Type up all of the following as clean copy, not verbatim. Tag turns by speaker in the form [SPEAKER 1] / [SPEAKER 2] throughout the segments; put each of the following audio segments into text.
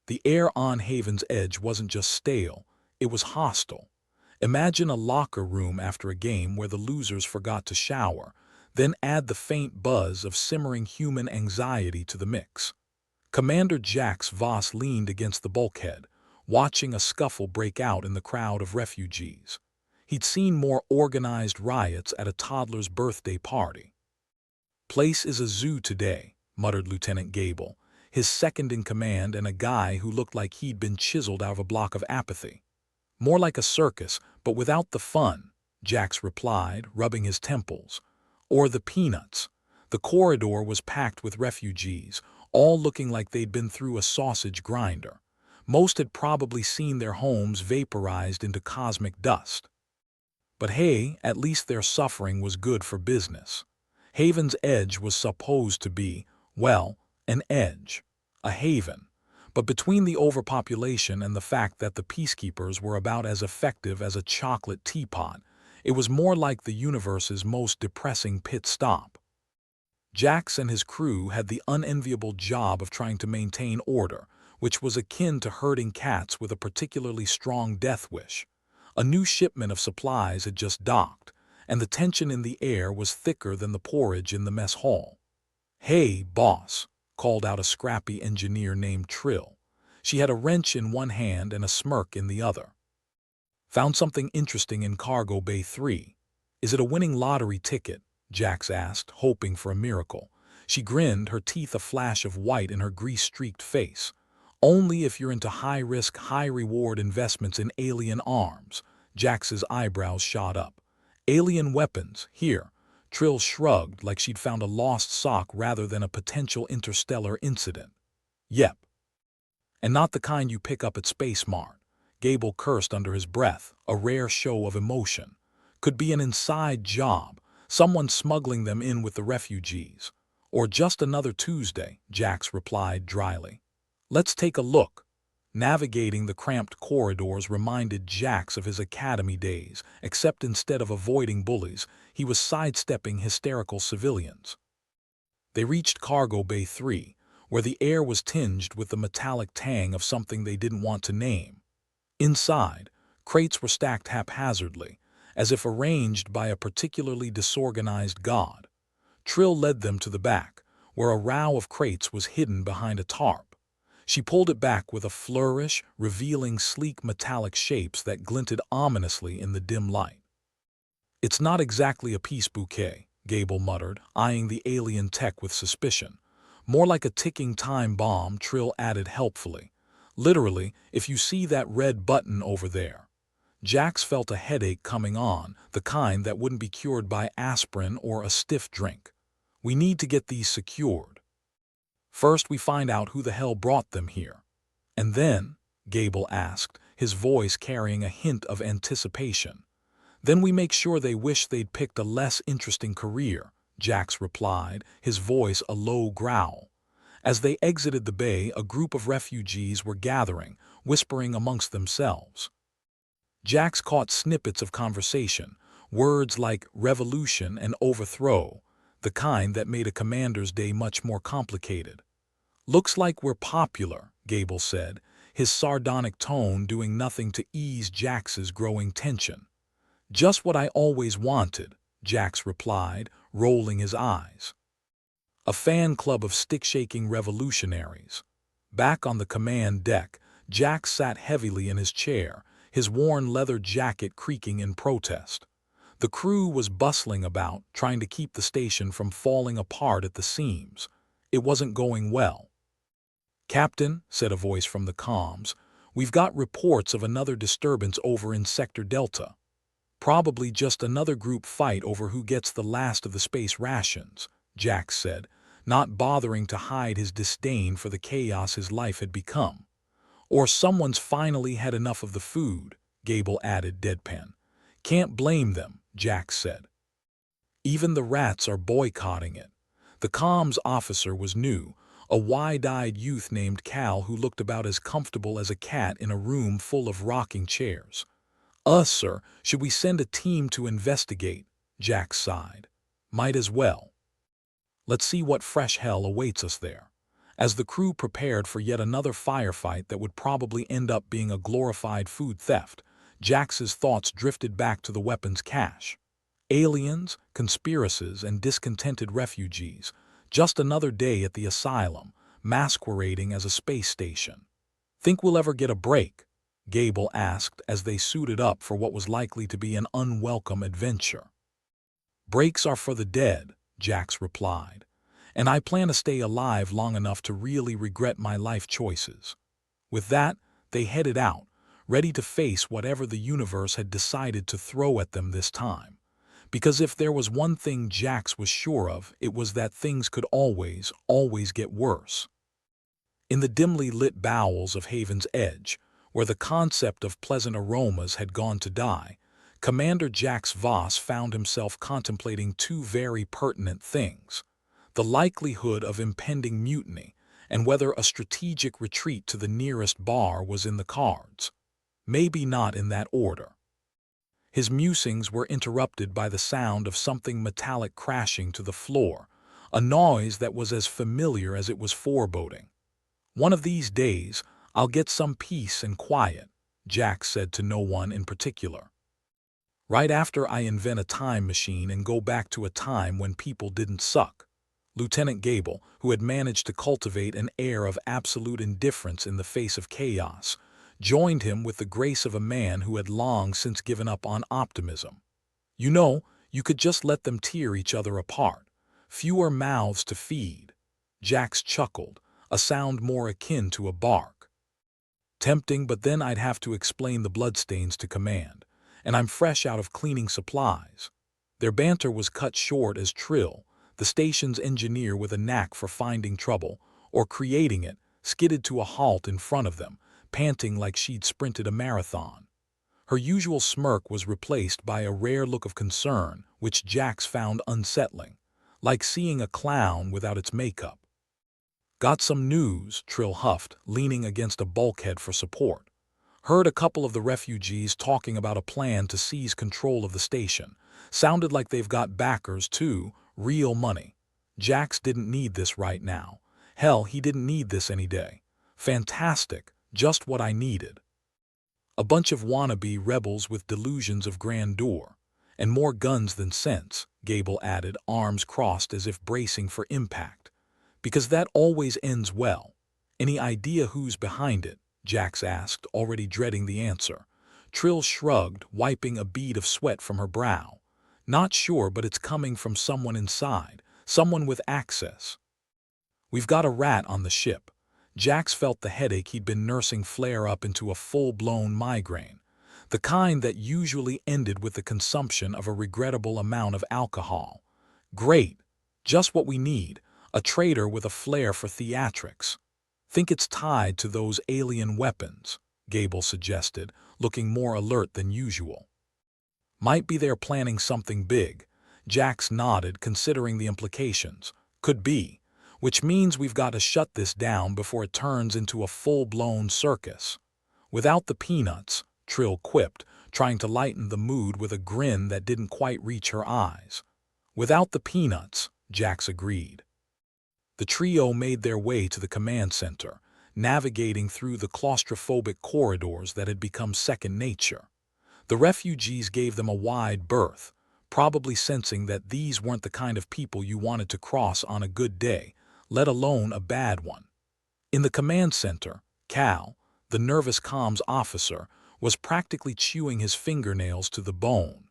[SPEAKER 1] The air on Haven's Edge wasn't just stale, it was hostile. Imagine a locker room after a game where the losers forgot to shower, then add the faint buzz of simmering human anxiety to the mix. Commander Jax Voss leaned against the bulkhead, watching a scuffle break out in the crowd of refugees. He'd seen more organized riots at a toddler's birthday party. "Place is a zoo today," muttered Lieutenant Gable, his second-in-command and a guy who looked like he'd been chiseled out of a block of apathy. "More like a circus, but without the fun," Jax replied, rubbing his temples. "Or the peanuts." The corridor was packed with refugees, all looking like they'd been through a sausage grinder. Most had probably seen their homes vaporized into cosmic dust. But hey, at least their suffering was good for business. Haven's Edge was supposed to be, well, an edge, a haven. But between the overpopulation and the fact that the peacekeepers were about as effective as a chocolate teapot, it was more like the universe's most depressing pit stop. Jax and his crew had the unenviable job of trying to maintain order, which was akin to herding cats with a particularly strong death wish. A new shipment of supplies had just docked, and the tension in the air was thicker than the porridge in the mess hall. "Hey, boss," called out a scrappy engineer named Trill. She had a wrench in one hand and a smirk in the other. "Found something interesting in Cargo Bay 3. Is it a winning lottery ticket?" Jax asked, hoping for a miracle. She grinned, her teeth a flash of white in her grease-streaked face. "Only if you're into high-risk, high-reward investments in alien arms." Jax's eyebrows shot up. "Alien weapons, here." Trill shrugged like she'd found a lost sock rather than a potential interstellar incident. "Yep. And not the kind you pick up at Space Mart." Gable cursed under his breath, a rare show of emotion. "Could be an inside job, someone smuggling them in with the refugees. Or just another Tuesday," Jax replied dryly. "Let's take a look." Navigating the cramped corridors reminded Jax of his academy days, except instead of avoiding bullies, he was sidestepping hysterical civilians. They reached Cargo Bay 3, where the air was tinged with the metallic tang of something they didn't want to name. Inside, crates were stacked haphazardly, as if arranged by a particularly disorganized god. Trill led them to the back, where a row of crates was hidden behind a tarp. She pulled it back with a flourish, revealing sleek metallic shapes that glinted ominously in the dim light. "It's not exactly a peace bouquet," Gable muttered, eyeing the alien tech with suspicion. "More like a ticking time bomb," Trill added helpfully. "Literally, if you see that red button over there." Jax felt a headache coming on, the kind that wouldn't be cured by aspirin or a stiff drink. "We need to get these secured. First, we find out who the hell brought them here." "And then?" Gable asked, his voice carrying a hint of anticipation. "Then we make sure they wish they'd picked a less interesting career," Jax replied, his voice a low growl. As they exited the bay, a group of refugees were gathering, whispering amongst themselves. Jax caught snippets of conversation, words like revolution and overthrow, the kind that made a commander's day much more complicated. "Looks like we're popular," Gable said, his sardonic tone doing nothing to ease Jax's growing tension. "Just what I always wanted," Jax replied, rolling his eyes. "A fan club of stick-shaking revolutionaries." Back on the command deck, Jax sat heavily in his chair, his worn leather jacket creaking in protest. The crew was bustling about, trying to keep the station from falling apart at the seams. It wasn't going well. "Captain," said a voice from the comms, "we've got reports of another disturbance over in Sector Delta. Probably just another group fight over who gets the last of the space rations," Jax said, not bothering to hide his disdain for the chaos his life had become. "Or someone's finally had enough of the food," Gable added deadpan. "Can't blame them," Jax said. "Even the rats are boycotting it." The comms officer was new, a wide-eyed youth named Cal who looked about as comfortable as a cat in a room full of rocking chairs. Sir, should we send a team to investigate?" Jax sighed. "Might as well. Let's see what fresh hell awaits us there." As the crew prepared for yet another firefight that would probably end up being a glorified food theft, Jax's thoughts drifted back to the weapons cache. Aliens, conspiracies, and discontented refugees. Just another day at the asylum, masquerading as a space station. "Think we'll ever get a break?" Gable asked as they suited up for what was likely to be an unwelcome adventure. "Breaks are for the dead," Jax replied, "and I plan to stay alive long enough to really regret my life choices." With that, they headed out, ready to face whatever the universe had decided to throw at them this time. Because if there was one thing Jax was sure of, it was that things could always get worse. In the dimly lit bowels of Haven's Edge, where the concept of pleasant aromas had gone to die, Commander Jax Voss found himself contemplating two very pertinent things: the likelihood of impending mutiny and whether a strategic retreat to the nearest bar was in the cards. Maybe not in that order. His musings were interrupted by the sound of something metallic crashing to the floor, a noise that was as familiar as it was foreboding. "One of these days, I'll get some peace and quiet," Jax said to no one in particular. "Right after I invent a time machine and go back to a time when people didn't suck." Lieutenant Gable, who had managed to cultivate an air of absolute indifference in the face of chaos, joined him with the grace of a man who had long since given up on optimism. "You know, you could just let them tear each other apart. Fewer mouths to feed." Jax chuckled, a sound more akin to a bark. "Tempting, but then I'd have to explain the bloodstains to command, and I'm fresh out of cleaning supplies." Their banter was cut short as Trill, the station's engineer with a knack for finding trouble, or creating it, skidded to a halt in front of them, panting like she'd sprinted a marathon. Her usual smirk was replaced by a rare look of concern, which Jax found unsettling, like seeing a clown without its makeup. "Got some news," Trill huffed, leaning against a bulkhead for support. "Heard a couple of the refugees talking about a plan to seize control of the station. Sounded like they've got backers too, real money. Jax didn't need this right now. Hell, he didn't need this any day. Fantastic, just what I needed. A bunch of wannabe rebels with delusions of grandeur. And more guns than sense," Gable added, arms crossed as if bracing for impact. "Because that always ends well." "Any idea who's behind it?" Jax asked, already dreading the answer. Trill shrugged, wiping a bead of sweat from her brow. "Not sure, but it's coming from someone inside, someone with access. We've got a rat on the ship." Jax felt the headache he'd been nursing flare up into a full-blown migraine, the kind that usually ended with the consumption of a regrettable amount of alcohol. "Great, just what we need, a traitor with a flair for theatrics." "Think it's tied to those alien weapons," Gable suggested, looking more alert than usual. "Might be they're planning something big." Jax nodded, considering the implications. "Could be. Which means we've got to shut this down before it turns into a full-blown circus." "Without the peanuts," Trill quipped, trying to lighten the mood with a grin that didn't quite reach her eyes. "Without the peanuts," Jax agreed. The trio made their way to the command center, navigating through the claustrophobic corridors that had become second nature. The refugees gave them a wide berth, probably sensing that these weren't the kind of people you wanted to cross on a good day, let alone a bad one. In the command center, Cal, the nervous comms officer, was practically chewing his fingernails to the bone.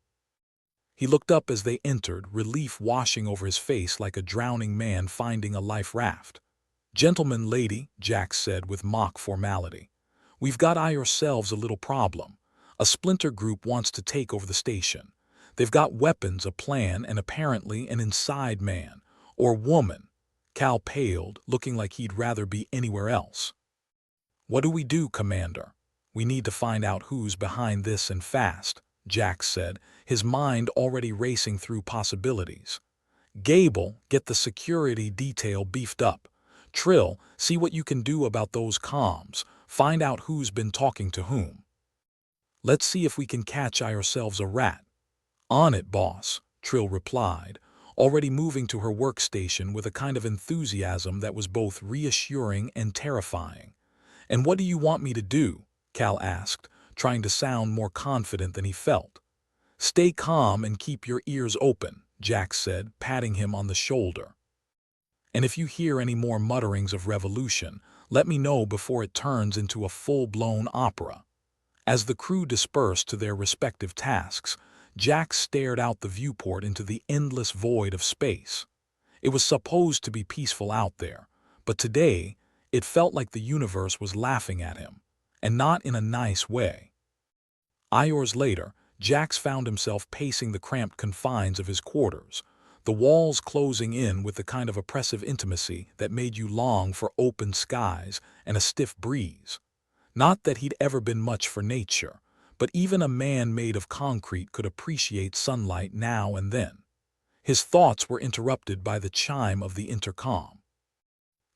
[SPEAKER 1] He looked up as they entered, relief washing over his face like a drowning man finding a life raft. "Gentlemen, lady," Jax said with mock formality, "we've got ourselves a little problem. A splinter group wants to take over the station. They've got weapons, a plan, and apparently an inside man, or woman." Cal paled, looking like he'd rather be anywhere else. "What do we do, Commander?" "We need to find out who's behind this and fast," Jax said, his mind already racing through possibilities. "Gable, get the security detail beefed up. Trill, see what you can do about those comms. Find out who's been talking to whom. Let's see if we can catch ourselves a rat." "On it, boss," Trill replied, already moving to her workstation with a kind of enthusiasm that was both reassuring and terrifying. "And what do you want me to do?" Cal asked, trying to sound more confident than he felt. "Stay calm and keep your ears open," Jax said, patting him on the shoulder. "And if you hear any more mutterings of revolution, let me know before it turns into a full-blown opera." As the crew dispersed to their respective tasks, Jax stared out the viewport into the endless void of space. It was supposed to be peaceful out there, but today it felt like the universe was laughing at him, and not in a nice way. Hours later, Jax found himself pacing the cramped confines of his quarters, the walls closing in with the kind of oppressive intimacy that made you long for open skies and a stiff breeze. Not that he'd ever been much for nature, but even a man made of concrete could appreciate sunlight now and then. His thoughts were interrupted by the chime of the intercom.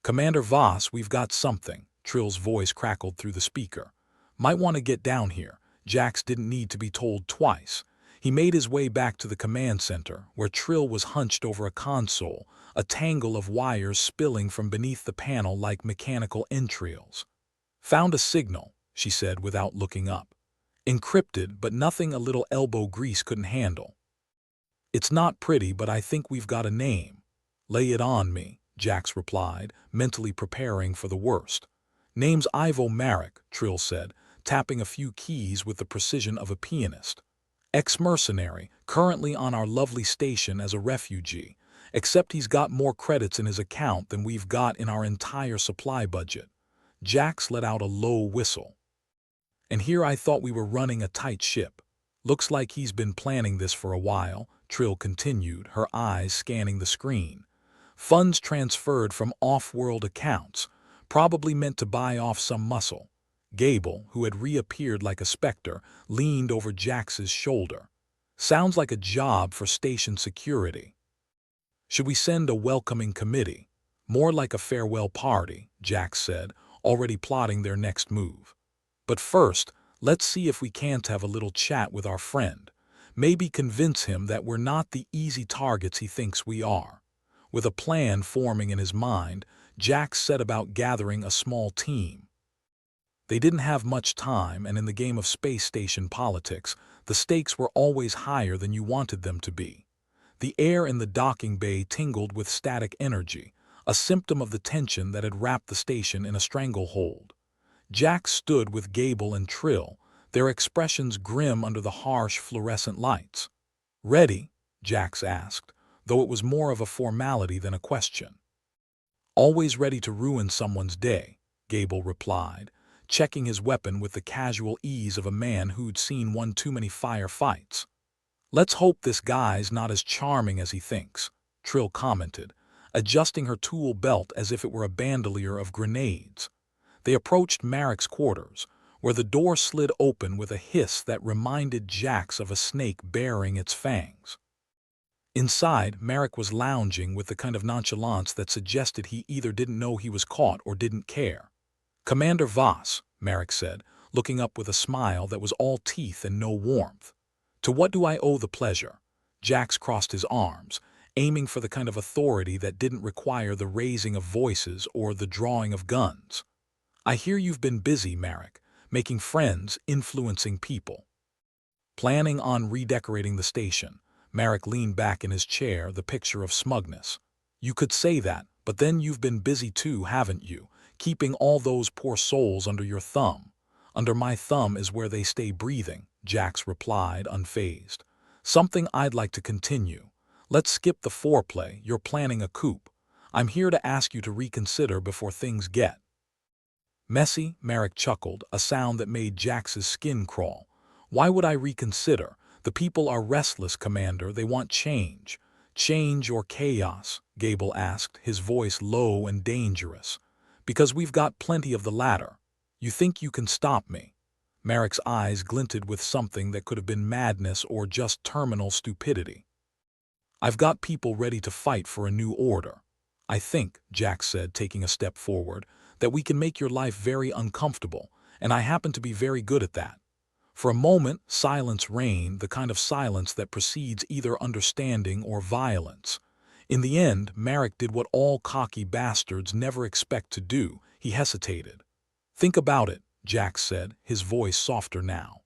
[SPEAKER 1] "Commander Voss, we've got something," Trill's voice crackled through the speaker. "Might want to get down here." Jax didn't need to be told twice. He made his way back to the command center, where Trill was hunched over a console, a tangle of wires spilling from beneath the panel like mechanical entrails. "Found a signal," she said without looking up. "Encrypted, but nothing a little elbow grease couldn't handle. It's not pretty, but I think we've got a name." "Lay it on me," Jax replied, mentally preparing for the worst. "Name's Ivo Marek," Trill said, tapping a few keys with the precision of a pianist. "Ex-mercenary, currently on our lovely station as a refugee, except he's got more credits in his account than we've got in our entire supply budget." Jax let out a low whistle. "And here I thought we were running a tight ship. Looks like he's been planning this for a while," Trill continued, her eyes scanning the screen. "Funds transferred from off-world accounts, probably meant to buy off some muscle." Gable, who had reappeared like a specter, leaned over Jax's shoulder. "Sounds like a job for station security." "Should we send a welcoming committee?" "More like a farewell party," Jax said, already plotting their next move. "But first, let's see if we can't have a little chat with our friend. Maybe convince him that we're not the easy targets he thinks we are." With a plan forming in his mind, Jax set about gathering a small team. They didn't have much time, and in the game of space station politics, the stakes were always higher than you wanted them to be. The air in the docking bay tingled with static energy, a symptom of the tension that had wrapped the station in a stranglehold. Jax stood with Gable and Trill, their expressions grim under the harsh fluorescent lights. "Ready?" Jax asked, though it was more of a formality than a question. "Always ready to ruin someone's day," Gable replied, checking his weapon with the casual ease of a man who'd seen one too many firefights. "Let's hope this guy's not as charming as he thinks," Trill commented, adjusting her tool belt as if it were a bandolier of grenades. They approached Marek's quarters, where the door slid open with a hiss that reminded Jax of a snake baring its fangs. Inside, Marek was lounging with the kind of nonchalance that suggested he either didn't know he was caught or didn't care. "Commander Voss," Marek said, looking up with a smile that was all teeth and no warmth. "To what do I owe the pleasure?" Jax crossed his arms, aiming for the kind of authority that didn't require the raising of voices or the drawing of guns. "I hear you've been busy, Marek, making friends, influencing people." "Planning on redecorating the station." Marek leaned back in his chair, the picture of smugness. "You could say that, but then you've been busy too, haven't you, keeping all those poor souls under your thumb." "Under my thumb is where they stay breathing," Jax replied, unfazed. "Something I'd like to continue. Let's skip the foreplay. You're planning a coup. I'm here to ask you to reconsider before things get messy." Marek chuckled, a sound that made Jax's skin crawl. "Why would I reconsider? The people are restless, Commander. They want change." "Change or chaos?" Gable asked, his voice low and dangerous. "Because we've got plenty of the latter. You think you can stop me?" Marek's eyes glinted with something that could have been madness or just terminal stupidity. "I've got people ready to fight for a new order. I think," Jax said, taking a step forward, "that we can make your life very uncomfortable, and I happen to be very good at that." For a moment, silence reigned, the kind of silence that precedes either understanding or violence. In the end, Marek did what all cocky bastards never expect to do. He hesitated. "Think about it," Jax said, his voice softer now.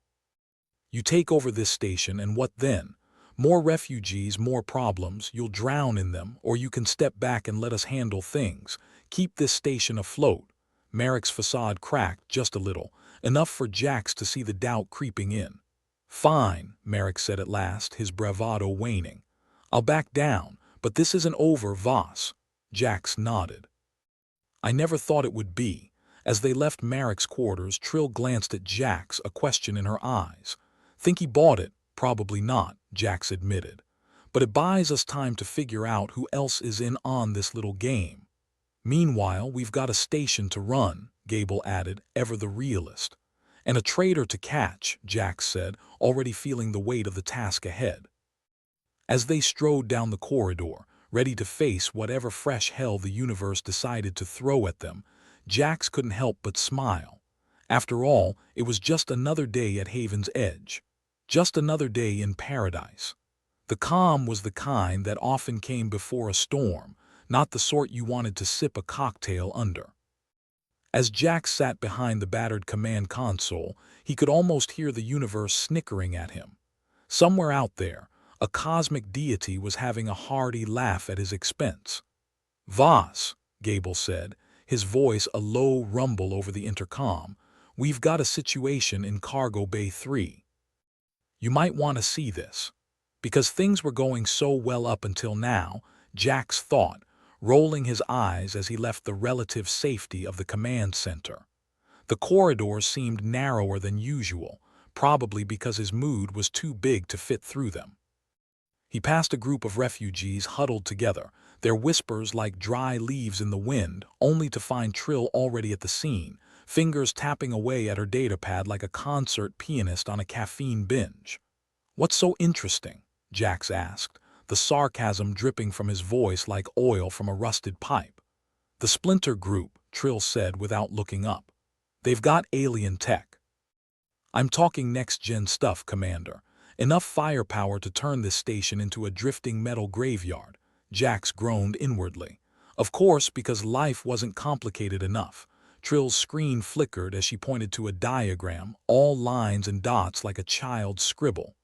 [SPEAKER 1] "You take over this station and what then? More refugees, more problems, you'll drown in them, or you can step back and let us handle things. Keep this station afloat." Marek's facade cracked just a little, enough for Jax to see the doubt creeping in. "Fine," Marek said at last, his bravado waning. "I'll back down, but this isn't over, Voss." Jax nodded. "I never thought it would be." As they left Marek's quarters, Trill glanced at Jax, a question in her eyes. "Think he bought it?" "Probably not," Jax admitted. "But it buys us time to figure out who else is in on this little game. Meanwhile, we've got a station to run," Gable added, ever the realist. "And a traitor to catch," Jax said, already feeling the weight of the task ahead. As they strode down the corridor, ready to face whatever fresh hell the universe decided to throw at them, Jax couldn't help but smile. After all, it was just another day at Haven's Edge. Just another day in paradise. The calm was the kind that often came before a storm, not the sort you wanted to sip a cocktail under. As Jax sat behind the battered command console, he could almost hear the universe snickering at him. Somewhere out there, a cosmic deity was having a hearty laugh at his expense. "Voss," Gable said, his voice a low rumble over the intercom, "we've got a situation in Cargo Bay 3. You might want to see this." Because things were going so well up until now, Jax thought, rolling his eyes as he left the relative safety of the command center. The corridors seemed narrower than usual, probably because his mood was too big to fit through them. He passed a group of refugees huddled together, their whispers like dry leaves in the wind, only to find Trill already at the scene, fingers tapping away at her datapad like a concert pianist on a caffeine binge. "What's so interesting?" Jax asked, the sarcasm dripping from his voice like oil from a rusted pipe. "The Splinter Group," Trill said without looking up. "They've got alien tech." "I'm talking next-gen stuff, Commander. Enough firepower to turn this station into a drifting metal graveyard," Jax groaned inwardly. Of course, because life wasn't complicated enough. Trill's screen flickered as she pointed to a diagram, all lines and dots like a child's scribble.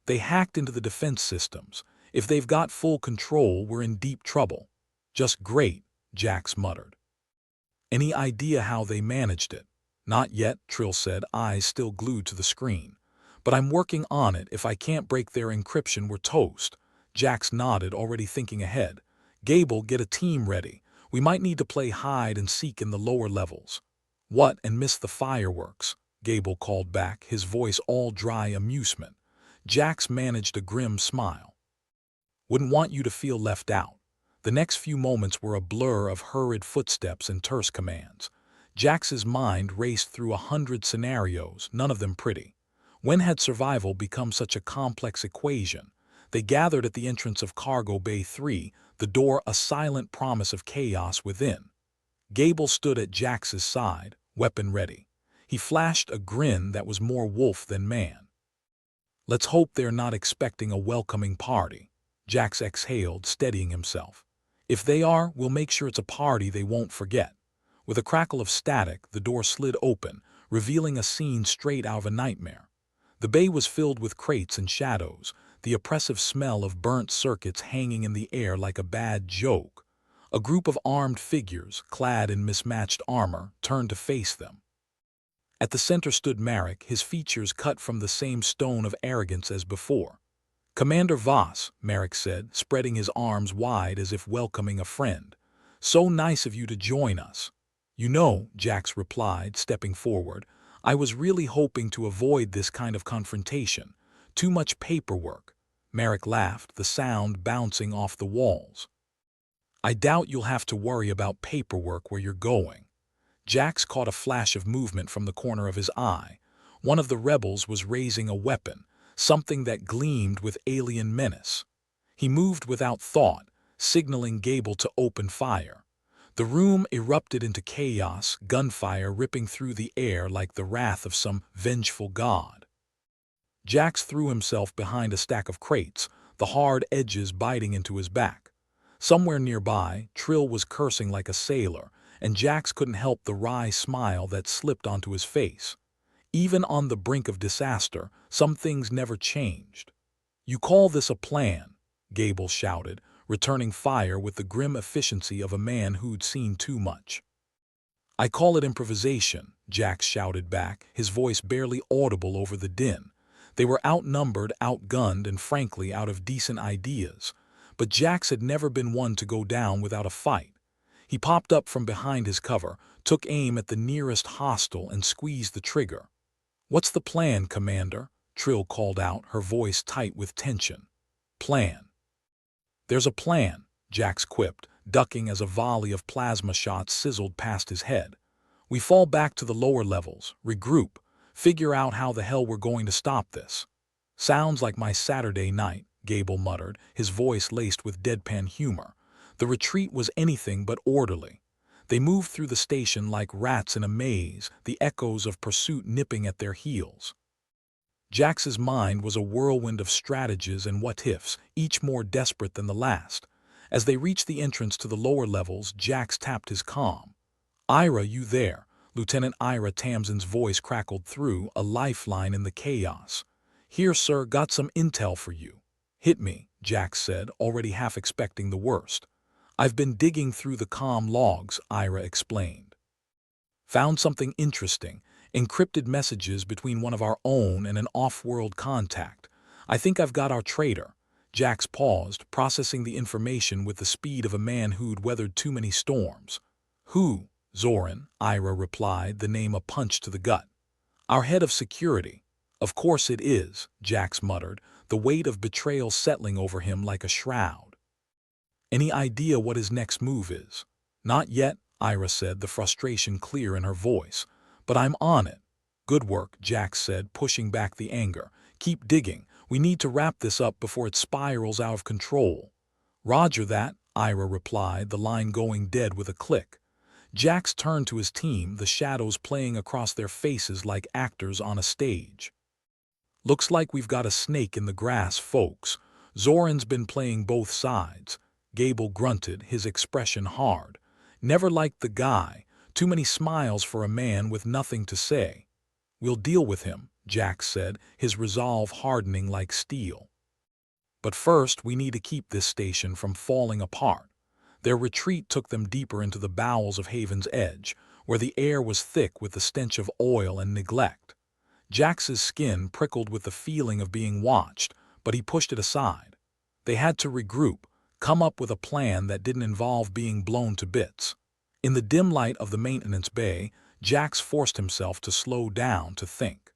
[SPEAKER 1] "They hacked into the defense systems. If they've got full control, we're in deep trouble." "Just great," Jax muttered. "Any idea how they managed it?" "Not yet," Trill said, eyes still glued to the screen. "But I'm working on it. If I can't break their encryption, we're toast." Jax nodded, already thinking ahead. "Gable, get a team ready. We might need to play hide and seek in the lower levels." "What, and miss the fireworks?" Gable called back, his voice all dry amusement. Jax managed a grim smile. "Wouldn't want you to feel left out." The next few moments were a blur of hurried footsteps and terse commands. Jax's mind raced through 100 scenarios, none of them pretty. When had survival become such a complex equation? They gathered at the entrance of Cargo Bay 3, the door a silent promise of chaos within. Gable stood at Jax's side, weapon ready. He flashed a grin that was more wolf than man. "Let's hope they're not expecting a welcoming party," Jax exhaled, steadying himself. "If they are, we'll make sure it's a party they won't forget." With a crackle of static, the door slid open, revealing a scene straight out of a nightmare. The bay was filled with crates and shadows, the oppressive smell of burnt circuits hanging in the air like a bad joke. A group of armed figures, clad in mismatched armor, turned to face them. At the center stood Marek, his features cut from the same stone of arrogance as before. "Commander Voss," Marek said, spreading his arms wide as if welcoming a friend. "So nice of you to join us." "You know," Jax replied, stepping forward, "I was really hoping to avoid this kind of confrontation. Too much paperwork." Marek laughed, the sound bouncing off the walls. "I doubt you'll have to worry about paperwork where you're going." Jax caught a flash of movement from the corner of his eye. One of the rebels was raising a weapon, something that gleamed with alien menace. He moved without thought, signaling Gable to open fire. The room erupted into chaos, gunfire ripping through the air like the wrath of some vengeful god. Jax threw himself behind a stack of crates, the hard edges biting into his back. Somewhere nearby, Trill was cursing like a sailor, and Jax couldn't help the wry smile that slipped onto his face. Even on the brink of disaster, some things never changed. "You call this a plan?" Gable shouted, returning fire with the grim efficiency of a man who'd seen too much. "I call it improvisation," Jax shouted back, his voice barely audible over the din. They were outnumbered, outgunned, and frankly out of decent ideas. But Jax had never been one to go down without a fight. He popped up from behind his cover, took aim at the nearest hostile, and squeezed the trigger. "What's the plan, Commander?" Trill called out, her voice tight with tension. "Plan." "There's a plan," Jax quipped, ducking as a volley of plasma shots sizzled past his head. "We fall back to the lower levels, regroup, figure out how the hell we're going to stop this." "Sounds like my Saturday night," Gable muttered, his voice laced with deadpan humor. The retreat was anything but orderly. They moved through the station like rats in a maze, the echoes of pursuit nipping at their heels. Jax's mind was a whirlwind of strategies and what-ifs, each more desperate than the last. As they reached the entrance to the lower levels, Jax tapped his comm. "Ira, you there?" Lieutenant Ira Tamsin's voice crackled through, a lifeline in the chaos. "Here, sir, got some intel for you." "Hit me," Jax said, already half expecting the worst. "I've been digging through the comm logs," Ira explained. "Found something interesting. Encrypted messages between one of our own and an off-world contact. I think I've got our traitor." Jax paused, processing the information with the speed of a man who'd weathered too many storms. "Who?" "Zoran," Ira replied, the name a punch to the gut. "Our head of security." "Of course it is," Jax muttered, the weight of betrayal settling over him like a shroud. "Any idea what his next move is?" "Not yet," Ira said, the frustration clear in her voice. "But I'm on it." "Good work," Jax said, pushing back the anger. "Keep digging. We need to wrap this up before it spirals out of control." "Roger that," Ira replied, the line going dead with a click. Jax turned to his team, the shadows playing across their faces like actors on a stage. "Looks like we've got a snake in the grass, folks. Zoran's been playing both sides." Gable grunted, his expression hard. "Never liked the guy. Too many smiles for a man with nothing to say." "We'll deal with him," Jax said, his resolve hardening like steel. "But first we need to keep this station from falling apart." Their retreat took them deeper into the bowels of Haven's Edge, where the air was thick with the stench of oil and neglect. Jax's skin prickled with the feeling of being watched, but he pushed it aside. They had to regroup, come up with a plan that didn't involve being blown to bits. In the dim light of the maintenance bay, Jax forced himself to slow down to think.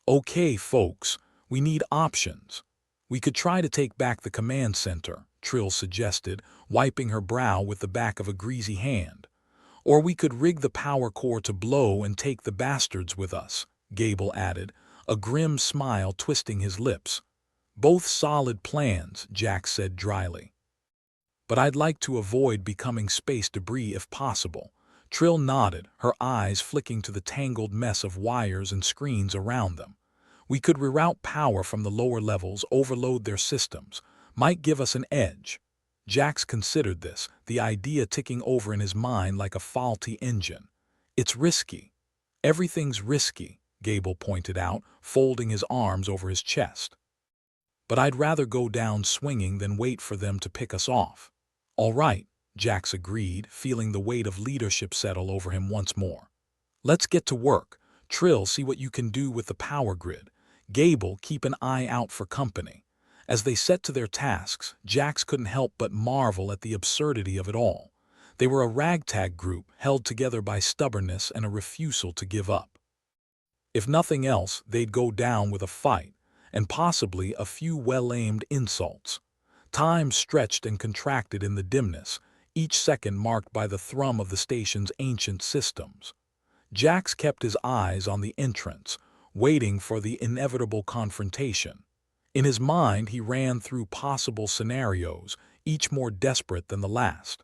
[SPEAKER 1] "Okay, folks, we need options. We could try to take back the command center," Trill suggested, wiping her brow with the back of a greasy hand. "Or we could rig the power core to blow and take the bastards with us," Gable added, a grim smile twisting his lips. "Both solid plans," Jax said dryly. "But I'd like to avoid becoming space debris if possible." Trill nodded, her eyes flicking to the tangled mess of wires and screens around them. "We could reroute power from the lower levels, overload their systems. Might give us an edge." Jax considered this, the idea ticking over in his mind like a faulty engine. "It's risky." "Everything's risky," Gable pointed out, folding his arms over his chest. "But I'd rather go down swinging than wait for them to pick us off." "All right," Jax agreed, feeling the weight of leadership settle over him once more. "Let's get to work. Trill, see what you can do with the power grid. Gable, keep an eye out for company." As they set to their tasks, Jax couldn't help but marvel at the absurdity of it all. They were a ragtag group, held together by stubbornness and a refusal to give up. If nothing else, they'd go down with a fight, and possibly a few well-aimed insults. Time stretched and contracted in the dimness, each second marked by the thrum of the station's ancient systems. Jax kept his eyes on the entrance, waiting for the inevitable confrontation. In his mind, he ran through possible scenarios, each more desperate than the last.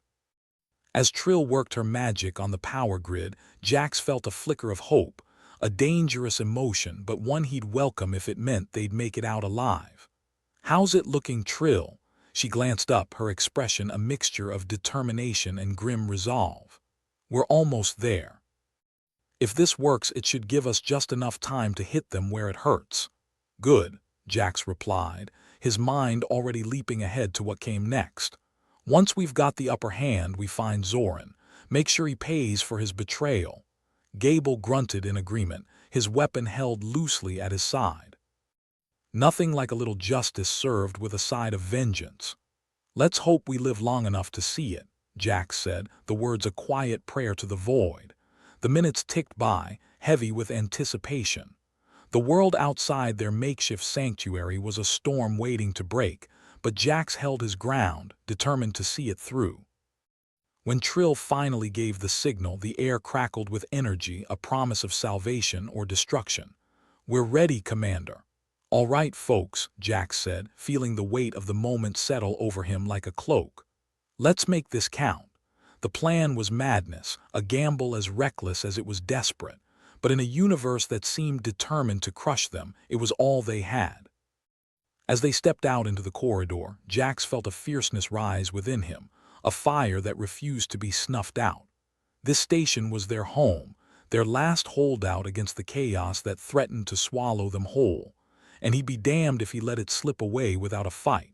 [SPEAKER 1] As Trill worked her magic on the power grid, Jax felt a flicker of hope, a dangerous emotion, but one he'd welcome if it meant they'd make it out alive. "How's it looking, Trill?" She glanced up, her expression a mixture of determination and grim resolve. "We're almost there. If this works, it should give us just enough time to hit them where it hurts." "Good," Jax replied, his mind already leaping ahead to what came next. "Once we've got the upper hand, we find Zoran. Make sure he pays for his betrayal." Gable grunted in agreement, his weapon held loosely at his side. Nothing like a little justice served with a side of vengeance. "Let's hope we live long enough to see it," Jax said, the words a quiet prayer to the void. The minutes ticked by, heavy with anticipation. The world outside their makeshift sanctuary was a storm waiting to break, but Jax held his ground, determined to see it through. When Trill finally gave the signal, the air crackled with energy, a promise of salvation or destruction. "We're ready, Commander." "All right, folks," Jax said, feeling the weight of the moment settle over him like a cloak. "Let's make this count." The plan was madness, a gamble as reckless as it was desperate, but in a universe that seemed determined to crush them, it was all they had. As they stepped out into the corridor, Jax felt a fierceness rise within him, a fire that refused to be snuffed out. This station was their home, their last holdout against the chaos that threatened to swallow them whole, and he'd be damned if he let it slip away without a fight.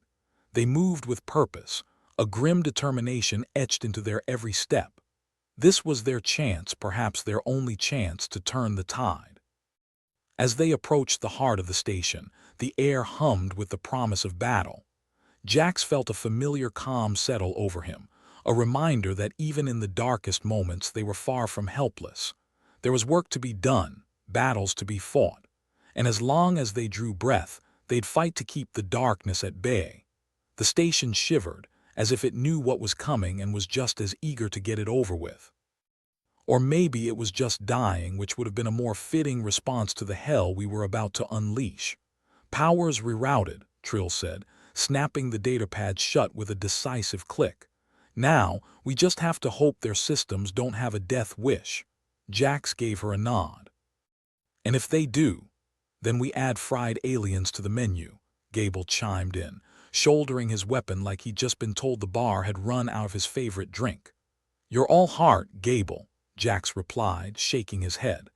[SPEAKER 1] They moved with purpose, a grim determination etched into their every step. This was their chance, perhaps their only chance, to turn the tide. As they approached the heart of the station, the air hummed with the promise of battle. Jax felt a familiar calm settle over him, a reminder that even in the darkest moments they were far from helpless. There was work to be done, battles to be fought, and as long as they drew breath, they'd fight to keep the darkness at bay. The station shivered, as if it knew what was coming and was just as eager to get it over with. Or maybe it was just dying, which would have been a more fitting response to the hell we were about to unleash. "Powers rerouted," Trill said, snapping the datapad shut with a decisive click. "Now, we just have to hope their systems don't have a death wish." Jax gave her a nod. "And if they do, then we add fried aliens to the menu," Gable chimed in, shouldering his weapon like he'd just been told the bar had run out of his favorite drink. "You're all heart, Gable," Jax replied, shaking his head.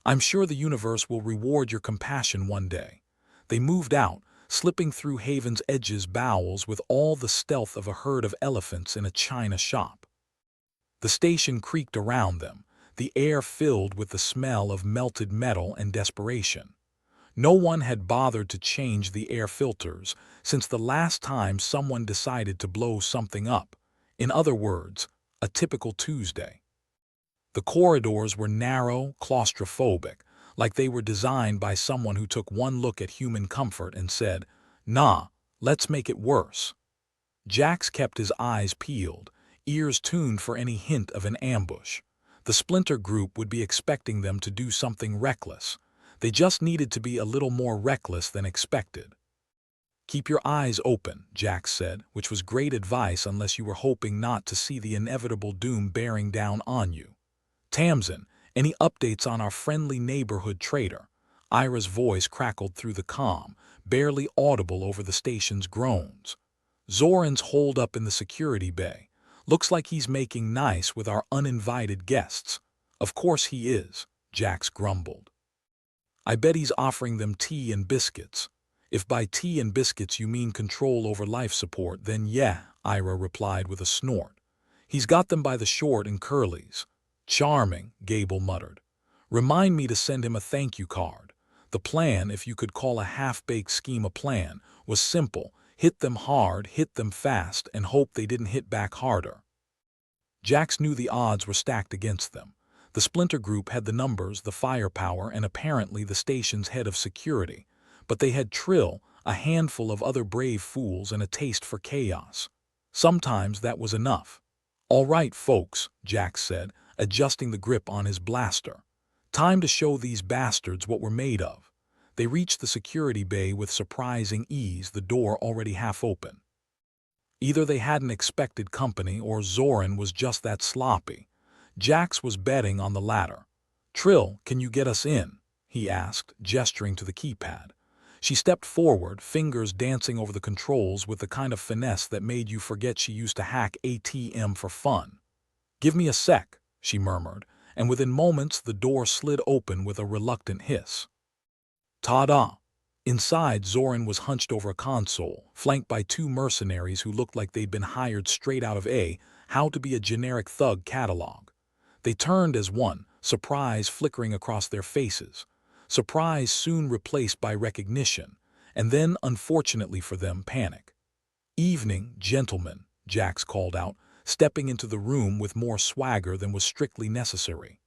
[SPEAKER 1] "I'm sure the universe will reward your compassion one day." They moved out, slipping through Haven's Edge's bowels with all the stealth of a herd of elephants in a china shop. The station creaked around them, the air filled with the smell of melted metal and desperation. No one had bothered to change the air filters since the last time someone decided to blow something up. In other words, a typical Tuesday. The corridors were narrow, claustrophobic, like they were designed by someone who took one look at human comfort and said, "Nah, let's make it worse." Jax kept his eyes peeled, ears tuned for any hint of an ambush. The Splinter Group would be expecting them to do something reckless. They just needed to be a little more reckless than expected. "Keep your eyes open," Jax said, which was great advice unless you were hoping not to see the inevitable doom bearing down on you. "Tamsin, any updates on our friendly neighborhood trader?" Ira's voice crackled through the comm, barely audible over the station's groans. "Zoran's holed up in the security bay. Looks like he's making nice with our uninvited guests." "Of course he is," Jax grumbled. "I bet he's offering them tea and biscuits." "If by tea and biscuits you mean control over life support, then yeah," Ira replied with a snort. "He's got them by the short and curlies." "Charming," Gable muttered. "Remind me to send him a thank you card." The plan, if you could call a half-baked scheme a plan, was simple: hit them hard, hit them fast, and hope they didn't hit back harder. Jax knew the odds were stacked against them. The Splinter Group had the numbers, the firepower, and apparently the station's head of security. But they had Trill, a handful of other brave fools, and a taste for chaos. Sometimes that was enough. "All right, folks," Jax said, adjusting the grip on his blaster. "Time to show these bastards what we're made of." They reached the security bay with surprising ease, the door already half open. Either they hadn't expected company or Zoran was just that sloppy. Jax was betting on the latter. "Trill, can you get us in?" he asked, gesturing to the keypad. She stepped forward, fingers dancing over the controls with the kind of finesse that made you forget she used to hack ATM for fun. "Give me a sec," she murmured, and within moments the door slid open with a reluctant hiss. Ta-da! Inside, Zoran was hunched over a console, flanked by two mercenaries who looked like they'd been hired straight out of How to Be a Generic Thug catalog. They turned as one, surprise flickering across their faces. Surprise soon replaced by recognition, and then, unfortunately for them, panic. "Evening, gentlemen," Jax called out, stepping into the room with more swagger than was strictly necessary.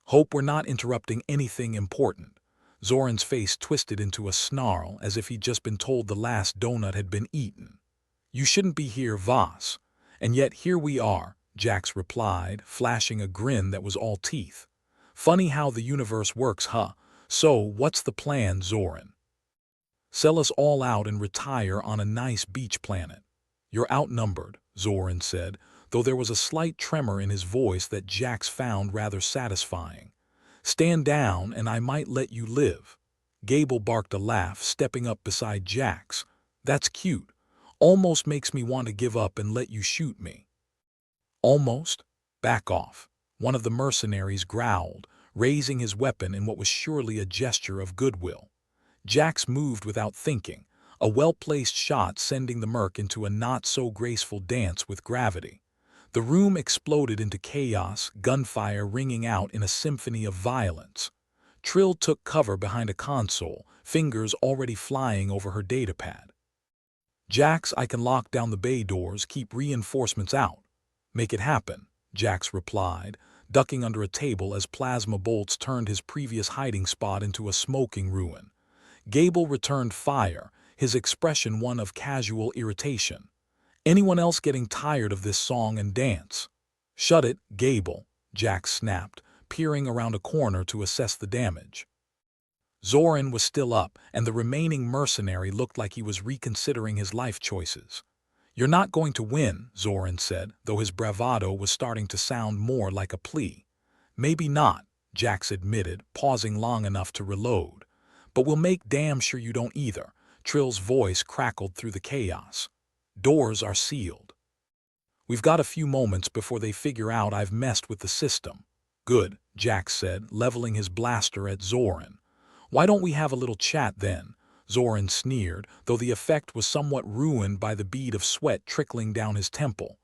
[SPEAKER 1] "Hope we're not interrupting anything important." Zoran's face twisted into a snarl as if he'd just been told the last donut had been eaten. "You shouldn't be here, Voss." "And yet here we are," Jax replied, flashing a grin that was all teeth. "Funny how the universe works, huh? So, what's the plan, Zoran?" "Sell us all out and retire on a nice beach planet." "You're outnumbered," Zoran said, though there was a slight tremor in his voice that Jax found rather satisfying. "Stand down and I might let you live." Gable barked a laugh, stepping up beside Jax. "That's cute. Almost makes me want to give up and let you shoot me." "Almost? Back off," one of the mercenaries growled, raising his weapon in what was surely a gesture of goodwill. Jax moved without thinking, a well-placed shot sending the merc into a not-so-graceful dance with gravity. The room exploded into chaos, gunfire ringing out in a symphony of violence. Trill took cover behind a console, fingers already flying over her datapad. "Jax, I can lock down the bay doors, keep reinforcements out." "Make it happen," Jax replied, ducking under a table as plasma bolts turned his previous hiding spot into a smoking ruin. Gable returned fire, his expression one of casual irritation. "Anyone else getting tired of this song and dance?" "Shut it, Gable," Jax snapped, peering around a corner to assess the damage. Zoran was still up, and the remaining mercenary looked like he was reconsidering his life choices. "You're not going to win," Zoran said, though his bravado was starting to sound more like a plea. "Maybe not," Jax admitted, pausing long enough to reload. "But we'll make damn sure you don't either." Trill's voice crackled through the chaos. "Doors are sealed. We've got a few moments before they figure out I've messed with the system." "Good," Jax said, leveling his blaster at Zoran. "Why don't we have a little chat then?" Zoran sneered, though the effect was somewhat ruined by the bead of sweat trickling down his temple.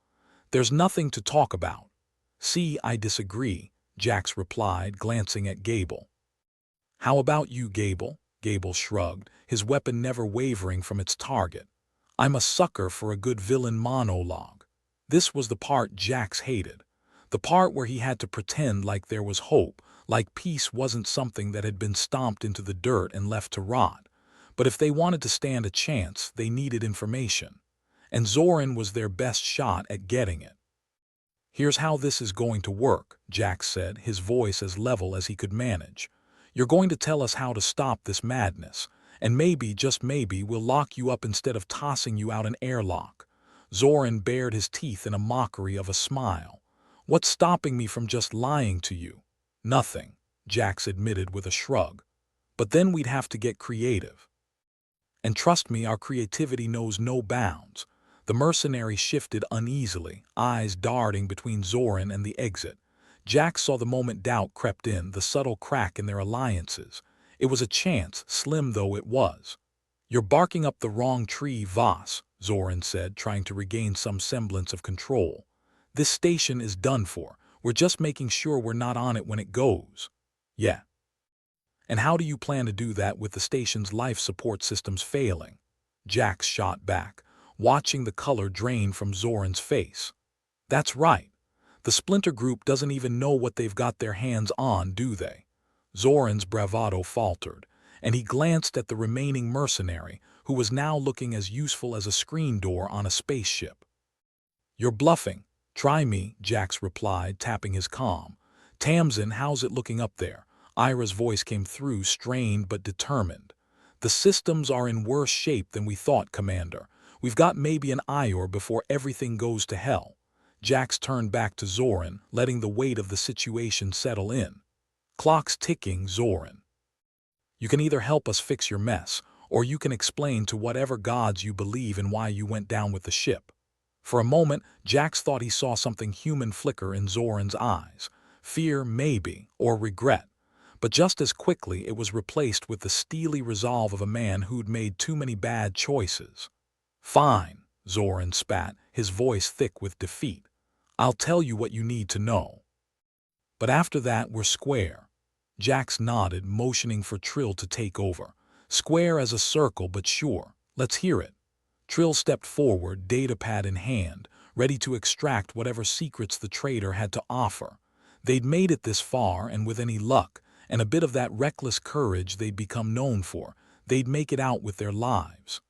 [SPEAKER 1] "There's nothing to talk about." "See, I disagree," Jax replied, glancing at Gable. "How about you, Gable?" Gable shrugged, his weapon never wavering from its target. "I'm a sucker for a good villain monologue." This was the part Jax hated. The part where he had to pretend like there was hope, like peace wasn't something that had been stomped into the dirt and left to rot. But if they wanted to stand a chance, they needed information. And Zoran was their best shot at getting it. "Here's how this is going to work," Jax said, his voice as level as he could manage. "You're going to tell us how to stop this madness, and maybe, just maybe, we'll lock you up instead of tossing you out an airlock." Zoran bared his teeth in a mockery of a smile. "What's stopping me from just lying to you?" "Nothing," Jax admitted with a shrug. "But then we'd have to get creative. And trust me, our creativity knows no bounds." The mercenary shifted uneasily, eyes darting between Zoran and the exit. Jax saw the moment doubt crept in, the subtle crack in their alliances. It was a chance, slim though it was. "You're barking up the wrong tree, Voss," Zoran said, trying to regain some semblance of control. "This station is done for. We're just making sure we're not on it when it goes." "Yeah. And how do you plan to do that with the station's life support systems failing?" Jax shot back, watching the color drain from Zoran's face. "That's right. The Splinter Group doesn't even know what they've got their hands on, do they?" Zoran's bravado faltered, and he glanced at the remaining mercenary, who was now looking as useful as a screen door on a spaceship. "You're bluffing. Try me," Jax replied, tapping his comm. "Tamsin, how's it looking up there?" Ira's voice came through, strained but determined. "The systems are in worse shape than we thought, Commander. We've got maybe an hour before everything goes to hell." Jax turned back to Zoran, letting the weight of the situation settle in. "Clock's ticking, Zoran. You can either help us fix your mess, or you can explain to whatever gods you believe in why you went down with the ship." For a moment, Jax thought he saw something human flicker in Zoran's eyes. Fear, maybe, or regret. But just as quickly it was replaced with the steely resolve of a man who'd made too many bad choices. "Fine," Zoran spat, his voice thick with defeat. "I'll tell you what you need to know. But after that, we're square." Jax nodded, motioning for Trill to take over. "Square as a circle, but sure. Let's hear it." Trill stepped forward, datapad in hand, ready to extract whatever secrets the traitor had to offer. They'd made it this far, and with any luck, and a bit of that reckless courage they'd become known for, they'd make it out with their lives.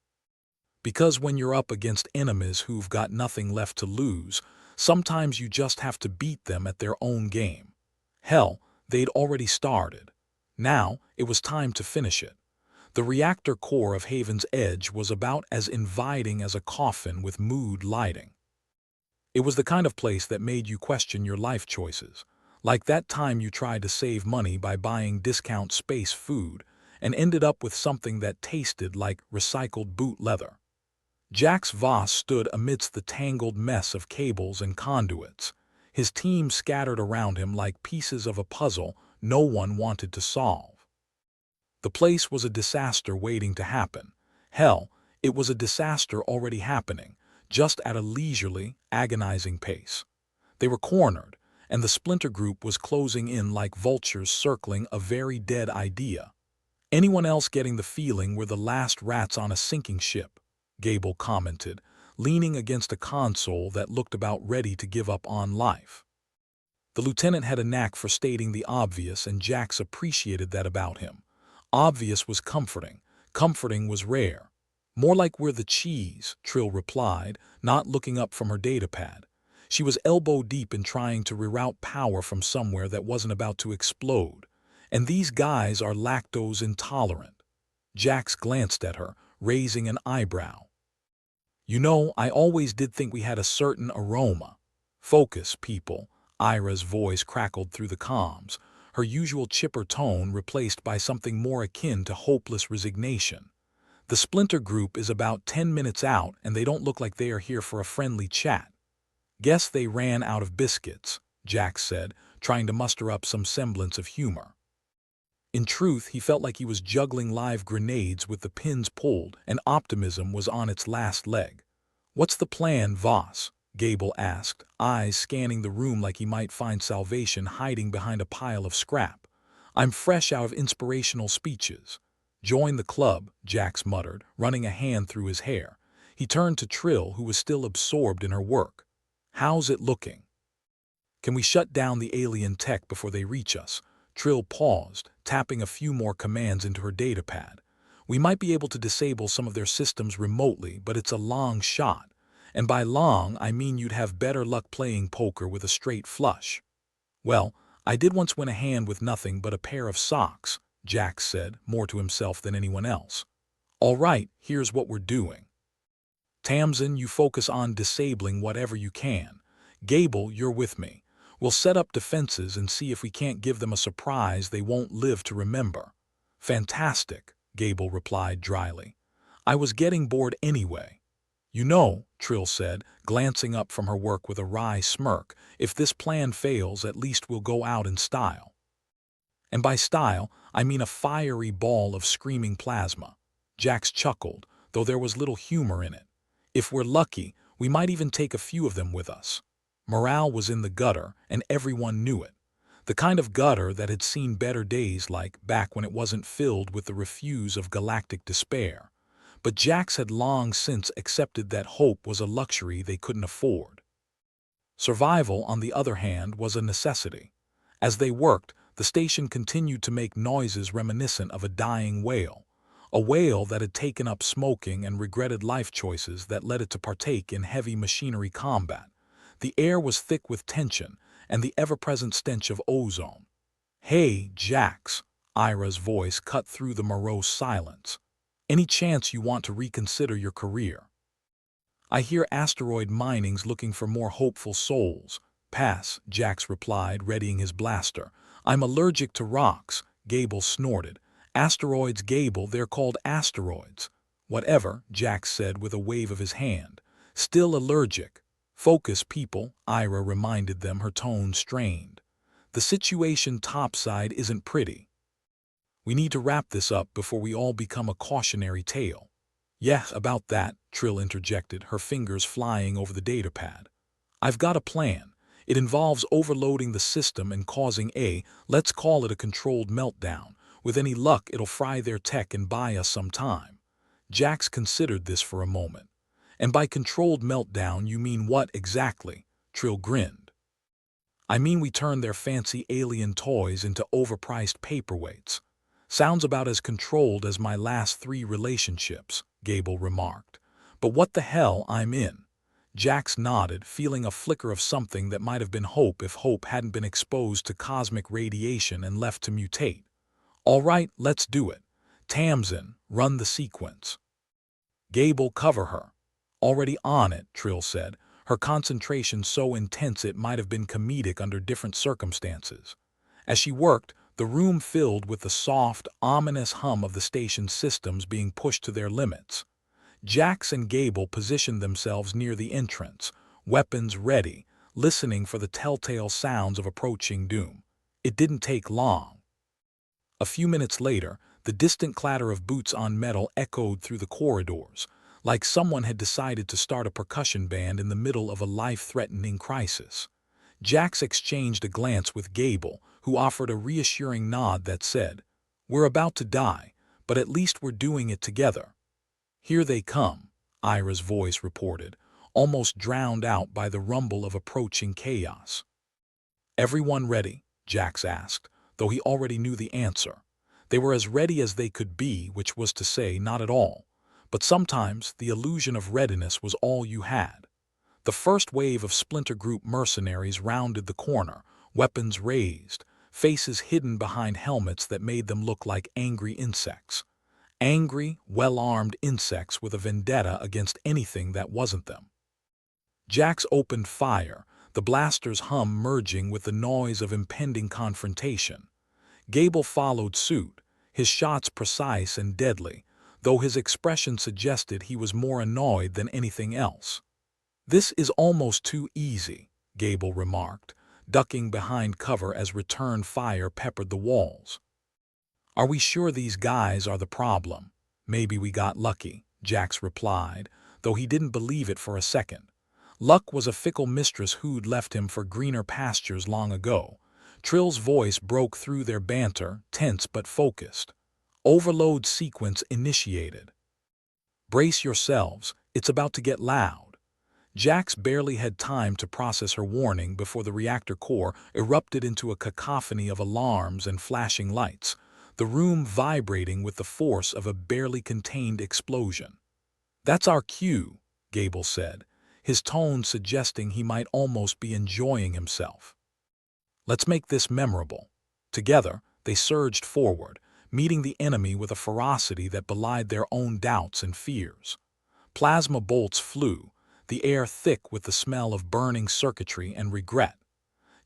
[SPEAKER 1] Because when you're up against enemies who've got nothing left to lose, sometimes you just have to beat them at their own game. Hell, they'd already started. Now, it was time to finish it. The reactor core of Haven's Edge was about as inviting as a coffin with mood lighting. It was the kind of place that made you question your life choices, like that time you tried to save money by buying discount space food and ended up with something that tasted like recycled boot leather. Jax Voss stood amidst the tangled mess of cables and conduits, his team scattered around him like pieces of a puzzle no one wanted to solve. The place was a disaster waiting to happen. Hell, it was a disaster already happening, just at a leisurely, agonizing pace. They were cornered, and the splinter group was closing in like vultures circling a very dead idea. "Anyone else getting the feeling we're the last rats on a sinking ship?" Gable commented, leaning against a console that looked about ready to give up on life. The lieutenant had a knack for stating the obvious, and Jax appreciated that about him. Obvious was comforting. Comforting was rare. "More like we're the cheese," Trill replied, not looking up from her datapad. She was elbow-deep in trying to reroute power from somewhere that wasn't about to explode. "And these guys are lactose intolerant." Jax glanced at her, raising an eyebrow. "You know, I always did think we had a certain aroma." "Focus, people." Ira's voice crackled through the comms, her usual chipper tone replaced by something more akin to hopeless resignation. "The splinter group is about 10 minutes out, and they don't look like they are here for a friendly chat." "Guess they ran out of biscuits," Jax said, trying to muster up some semblance of humor. In truth, he felt like he was juggling live grenades with the pins pulled, and optimism was on its last leg. "What's the plan, Voss?" Gable asked, eyes scanning the room like he might find salvation hiding behind a pile of scrap. "I'm fresh out of inspirational speeches." "Join the club," Jax muttered, running a hand through his hair. He turned to Trill, who was still absorbed in her work. "How's it looking? Can we shut down the alien tech before they reach us?" Trill paused, tapping a few more commands into her datapad. "We might be able to disable some of their systems remotely, but it's a long shot. And by long, I mean you'd have better luck playing poker with a straight flush." "Well, I did once win a hand with nothing but a pair of socks," Jax said, more to himself than anyone else. "All right, here's what we're doing. Tamsin, you focus on disabling whatever you can. Gable, you're with me. We'll set up defenses and see if we can't give them a surprise they won't live to remember." "Fantastic," Gable replied dryly. "I was getting bored anyway." "You know," Trill said, glancing up from her work with a wry smirk, "if this plan fails, at least we'll go out in style. And by style, I mean a fiery ball of screaming plasma." Jax chuckled, though there was little humor in it. "If we're lucky, we might even take a few of them with us." Morale was in the gutter, and everyone knew it. The kind of gutter that had seen better days, like back when it wasn't filled with the refuse of galactic despair. But Jax had long since accepted that hope was a luxury they couldn't afford. Survival, on the other hand, was a necessity. As they worked, the station continued to make noises reminiscent of a dying whale. A whale that had taken up smoking and regretted life choices that led it to partake in heavy machinery combat. The air was thick with tension and the ever-present stench of ozone. "Hey, Jax," Ira's voice cut through the morose silence. "Any chance you want to reconsider your career? I hear asteroid mining's looking for more hopeful souls." "Pass," Jax replied, readying his blaster. "I'm allergic to rocks," Gable snorted. Asteroids, Gable, they're called asteroids. Whatever, Jax said with a wave of his hand. Still allergic. Focus, people, Ira reminded them, her tone strained. The situation topside isn't pretty. We need to wrap this up before we all become a cautionary tale. Yes, about that, Trill interjected, her fingers flying over the datapad. I've got a plan. It involves overloading the system and causing let's call it a controlled meltdown. With any luck, it'll fry their tech and buy us some time. Jax considered this for a moment. And by controlled meltdown, you mean what exactly? Trill grinned. I mean we turn their fancy alien toys into overpriced paperweights. Sounds about as controlled as my last 3 relationships, Gable remarked. But what the hell, I'm in. Jax nodded, feeling a flicker of something that might have been hope if hope hadn't been exposed to cosmic radiation and left to mutate. All right, let's do it. Tamsin, run the sequence. Gable, cover her. Already on it, Trill said, her concentration so intense it might have been comedic under different circumstances. As she worked, the room filled with the soft, ominous hum of the station's systems being pushed to their limits. Jax and Gable positioned themselves near the entrance, weapons ready, listening for the telltale sounds of approaching doom. It didn't take long. A few minutes later, the distant clatter of boots on metal echoed through the corridors, like someone had decided to start a percussion band in the middle of a life-threatening crisis. Jax exchanged a glance with Gable, who offered a reassuring nod that said, "We're about to die, but at least we're doing it together." "Here they come," Ira's voice reported, almost drowned out by the rumble of approaching chaos. "Everyone ready?" Jax asked, though he already knew the answer. They were as ready as they could be, which was to say not at all. But sometimes the illusion of readiness was all you had. The first wave of Splinter Group mercenaries rounded the corner, weapons raised, faces hidden behind helmets that made them look like angry insects. Angry, well-armed insects with a vendetta against anything that wasn't them. Jax opened fire, the blaster's hum merging with the noise of impending confrontation. Gable followed suit, his shots precise and deadly, though his expression suggested he was more annoyed than anything else. "This is almost too easy," Gable remarked, ducking behind cover as return fire peppered the walls. "Are we sure these guys are the problem? Maybe we got lucky," Jax replied, though he didn't believe it for a second. Luck was a fickle mistress who'd left him for greener pastures long ago. Trill's voice broke through their banter, tense but focused. Overload sequence initiated. "Brace yourselves, it's about to get loud." Jax barely had time to process her warning before the reactor core erupted into a cacophony of alarms and flashing lights, the room vibrating with the force of a barely contained explosion. "That's our cue," Gable said, his tone suggesting he might almost be enjoying himself. "Let's make this memorable." Together, they surged forward, meeting the enemy with a ferocity that belied their own doubts and fears. Plasma bolts flew, the air thick with the smell of burning circuitry and regret.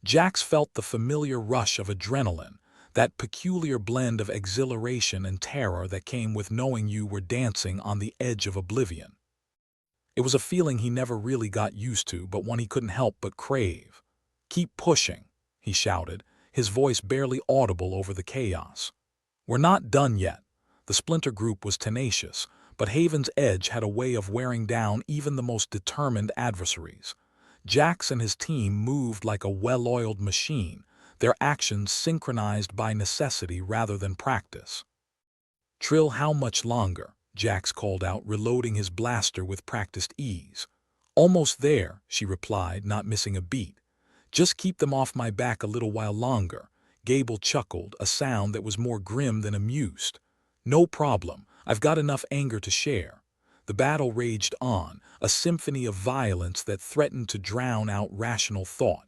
[SPEAKER 1] Jax felt the familiar rush of adrenaline, that peculiar blend of exhilaration and terror that came with knowing you were dancing on the edge of oblivion. It was a feeling he never really got used to, but one he couldn't help but crave. "Keep pushing," he shouted, his voice barely audible over the chaos. "We're not done yet." The Splinter Group was tenacious, but Haven's Edge had a way of wearing down even the most determined adversaries. Jax and his team moved like a well-oiled machine, their actions synchronized by necessity rather than practice. "Trill, how much longer?" Jax called out, reloading his blaster with practiced ease. "Almost there," she replied, not missing a beat. "Just keep them off my back a little while longer." Gable chuckled, a sound that was more grim than amused. "No problem, I've got enough anger to share." The battle raged on, a symphony of violence that threatened to drown out rational thought.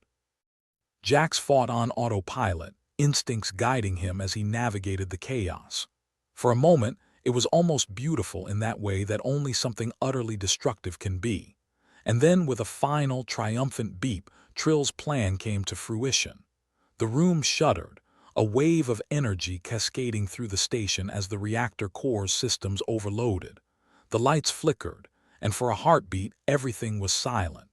[SPEAKER 1] Jax fought on autopilot, instincts guiding him as he navigated the chaos. For a moment, it was almost beautiful in that way that only something utterly destructive can be. And then, with a final, triumphant beep, Trill's plan came to fruition. The room shuddered, a wave of energy cascading through the station as the reactor core's systems overloaded. The lights flickered, and for a heartbeat, everything was silent.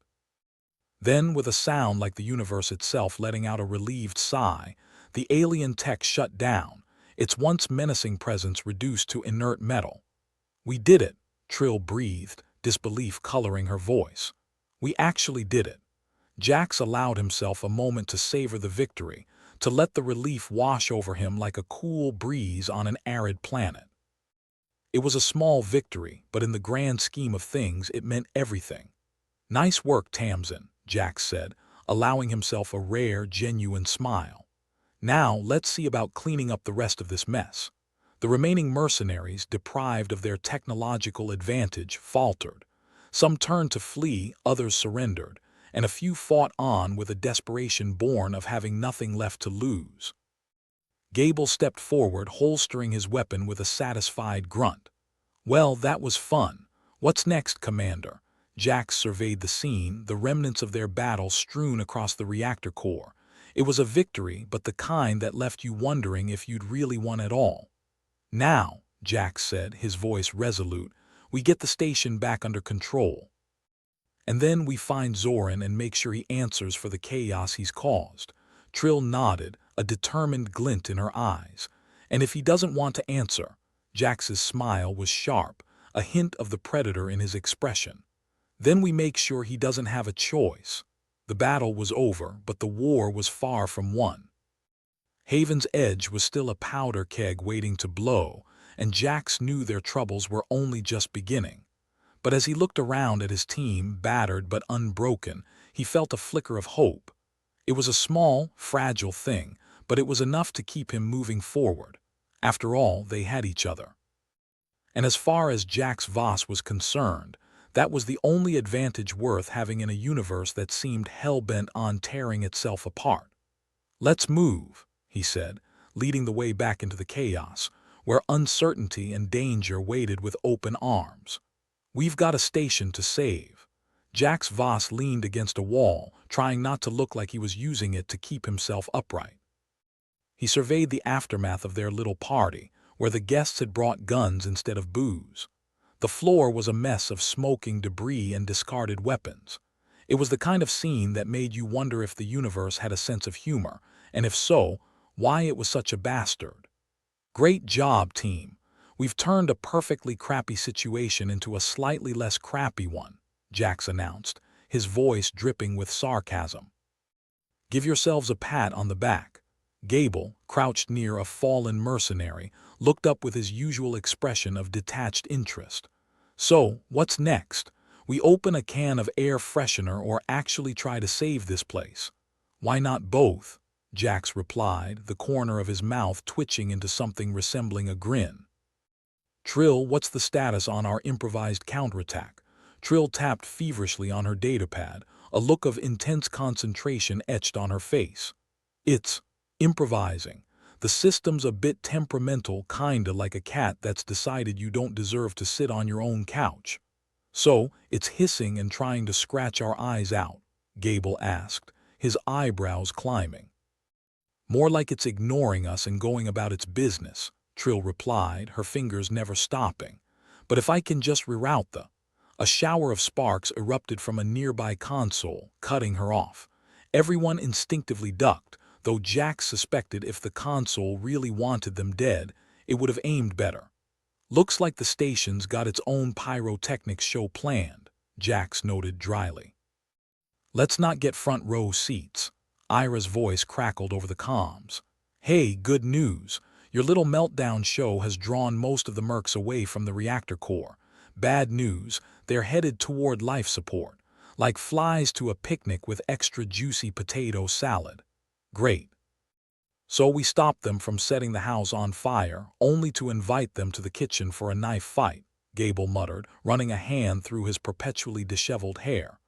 [SPEAKER 1] Then, with a sound like the universe itself letting out a relieved sigh, the alien tech shut down, its once menacing presence reduced to inert metal. "We did it," Trill breathed, disbelief coloring her voice. "We actually did it." Jax allowed himself a moment to savor the victory, to let the relief wash over him like a cool breeze on an arid planet. It was a small victory, but in the grand scheme of things, it meant everything. "Nice work, Tamsin," Jax said, allowing himself a rare, genuine smile. "Now, let's see about cleaning up the rest of this mess." The remaining mercenaries, deprived of their technological advantage, faltered. Some turned to flee, others surrendered, and a few fought on with a desperation born of having nothing left to lose. Gable stepped forward, holstering his weapon with a satisfied grunt. "Well, that was fun. What's next, Commander?" Jax surveyed the scene, the remnants of their battle strewn across the reactor core. It was a victory, but the kind that left you wondering if you'd really won at all. "Now," Jax said, his voice resolute, "we get the station back under control. And then we find Zoran and make sure he answers for the chaos he's caused." Trill nodded, a determined glint in her eyes. "And if he doesn't want to answer?" Jax's smile was sharp, a hint of the predator in his expression. "Then we make sure he doesn't have a choice." The battle was over, but the war was far from won. Haven's Edge was still a powder keg waiting to blow, and Jax knew their troubles were only just beginning. But as he looked around at his team, battered but unbroken, he felt a flicker of hope. It was a small, fragile thing, but it was enough to keep him moving forward. After all, they had each other. And as far as Jax Voss was concerned, that was the only advantage worth having in a universe that seemed hell-bent on tearing itself apart. "Let's move," he said, leading the way back into the chaos, where uncertainty and danger waited with open arms. "We've got a station to save." Jax Voss leaned against a wall, trying not to look like he was using it to keep himself upright. He surveyed the aftermath of their little party, where the guests had brought guns instead of booze. The floor was a mess of smoking debris and discarded weapons. It was the kind of scene that made you wonder if the universe had a sense of humor, and if so, why it was such a bastard. "Great job, team. We've turned a perfectly crappy situation into a slightly less crappy one," Jax announced, his voice dripping with sarcasm. "Give yourselves a pat on the back." Gable, crouched near a fallen mercenary, looked up with his usual expression of detached interest. "So, what's next? We open a can of air freshener or actually try to save this place?" "Why not both?" Jax replied, the corner of his mouth twitching into something resembling a grin. "Trill, what's the status on our improvised counterattack?" Trill tapped feverishly on her datapad, a look of intense concentration etched on her face. "It's improvising. The system's a bit temperamental, kinda like a cat that's decided you don't deserve to sit on your own couch." "So, it's hissing and trying to scratch our eyes out?" Gable asked, his eyebrows climbing. "More like it's ignoring us and going about its business," Trill replied, her fingers never stopping. "But if I can just reroute the—" A shower of sparks erupted from a nearby console, cutting her off. Everyone instinctively ducked, though Jax suspected if the console really wanted them dead, it would have aimed better. "Looks like the station's got its own pyrotechnics show planned," Jax noted dryly. "Let's not get front row seats." Ira's voice crackled over the comms. "Hey, good news. Your little meltdown show has drawn most of the mercs away from the reactor core. Bad news, they're headed toward life support, like flies to a picnic with extra juicy potato salad." "Great. So we stopped them from setting the house on fire, only to invite them to the kitchen for a knife fight," Gable muttered, running a hand through his perpetually disheveled hair.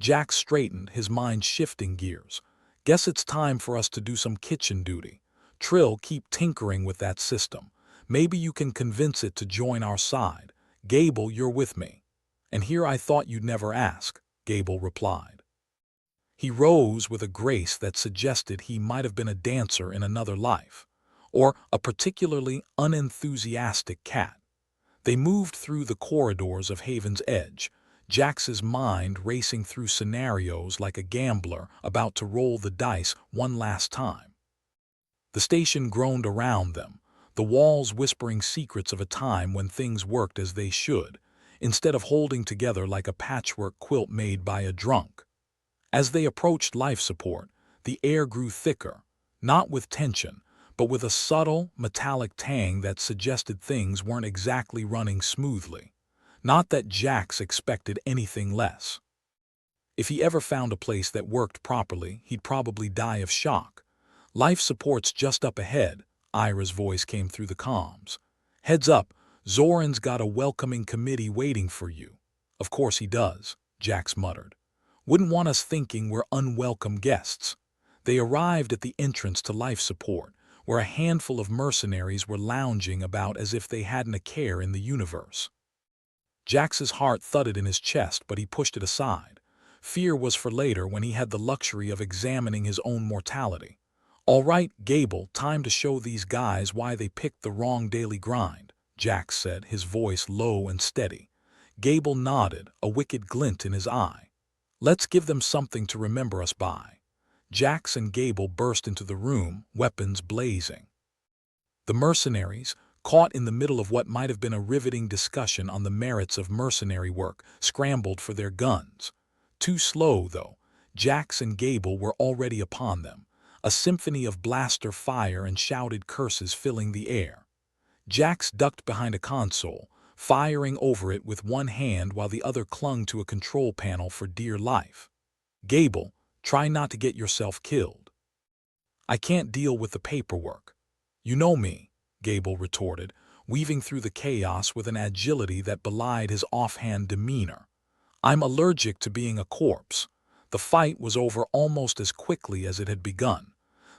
[SPEAKER 1] Jax straightened, his mind shifting gears. "Guess it's time for us to do some kitchen duty. Trill, keep tinkering with that system. Maybe you can convince it to join our side. Gable, you're with me." "And here I thought you'd never ask," Gable replied. He rose with a grace that suggested he might have been a dancer in another life, or a particularly unenthusiastic cat. They moved through the corridors of Haven's Edge, Jax's mind racing through scenarios like a gambler about to roll the dice one last time. The station groaned around them, the walls whispering secrets of a time when things worked as they should, instead of holding together like a patchwork quilt made by a drunk. As they approached life support, the air grew thicker, not with tension, but with a subtle, metallic tang that suggested things weren't exactly running smoothly. Not that Jax expected anything less. If he ever found a place that worked properly, he'd probably die of shock. Life support's just up ahead, Ira's voice came through the comms. Heads up, Zoran's got a welcoming committee waiting for you. Of course he does, Jax muttered. Wouldn't want us thinking we're unwelcome guests. They arrived at the entrance to life support, where a handful of mercenaries were lounging about as if they hadn't a care in the universe. Jax's heart thudded in his chest, but he pushed it aside. Fear was for later when he had the luxury of examining his own mortality. All right, Gable, time to show these guys why they picked the wrong daily grind, Jax said, his voice low and steady. Gable nodded, a wicked glint in his eye. Let's give them something to remember us by. Jax and Gable burst into the room, weapons blazing. The mercenaries, caught in the middle of what might have been a riveting discussion on the merits of mercenary work, scrambled for their guns. Too slow, though. Jax and Gable were already upon them, a symphony of blaster fire and shouted curses filling the air. Jax ducked behind a console, firing over it with one hand while the other clung to a control panel for dear life. Gable, try not to get yourself killed. I can't deal with the paperwork. You know me, Gable retorted, weaving through the chaos with an agility that belied his offhand demeanor. I'm allergic to being a corpse. The fight was over almost as quickly as it had begun.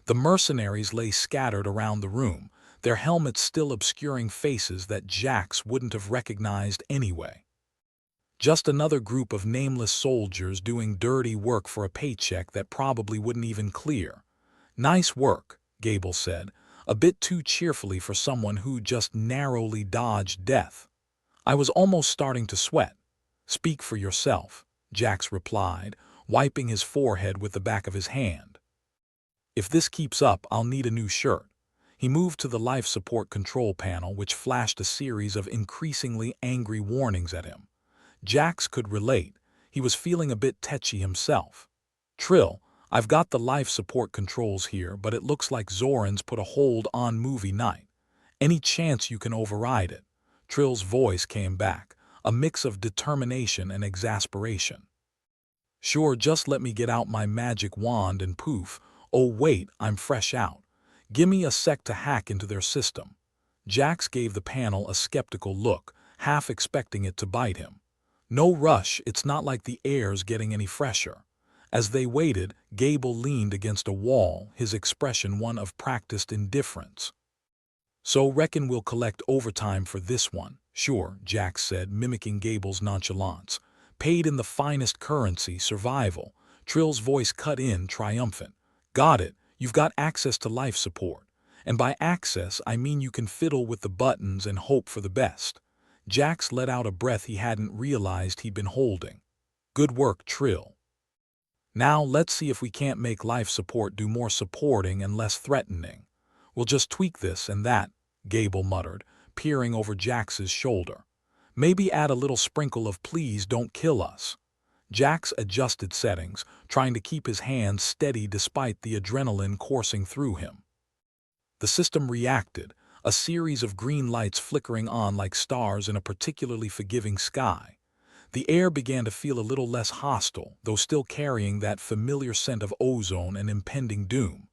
[SPEAKER 1] The mercenaries lay scattered around the room, their helmets still obscuring faces that Jax wouldn't have recognized anyway. Just another group of nameless soldiers doing dirty work for a paycheck that probably wouldn't even clear. Nice work, Gable said, a bit too cheerfully for someone who just narrowly dodged death. I was almost starting to sweat. Speak for yourself, Jax replied, wiping his forehead with the back of his hand. If this keeps up, I'll need a new shirt. He moved to the life support control panel, which flashed a series of increasingly angry warnings at him. Jax could relate. He was feeling a bit tetchy himself. Trill, I've got the life support controls here, but it looks like Zoran's put a hold on movie night. Any chance you can override it? Trill's voice came back, a mix of determination and exasperation. Sure, just let me get out my magic wand and poof. Oh wait, I'm fresh out. Gimme a sec to hack into their system. Jax gave the panel a skeptical look, half expecting it to bite him. No rush, it's not like the air's getting any fresher. As they waited, Gable leaned against a wall, his expression one of practiced indifference. So reckon we'll collect overtime for this one. Sure, Jax said, mimicking Gable's nonchalance. Paid in the finest currency, survival. Trill's voice cut in, triumphant. Got it, you've got access to life support. And by access, I mean you can fiddle with the buttons and hope for the best. Jax let out a breath he hadn't realized he'd been holding. Good work, Trill. Now let's see if we can't make life support do more supporting and less threatening. We'll just tweak this and that, Gable muttered, peering over Jax's shoulder. Maybe add a little sprinkle of please don't kill us. Jax adjusted settings, trying to keep his hands steady despite the adrenaline coursing through him. The system reacted, a series of green lights flickering on like stars in a particularly forgiving sky. The air began to feel a little less hostile, though still carrying that familiar scent of ozone and impending doom.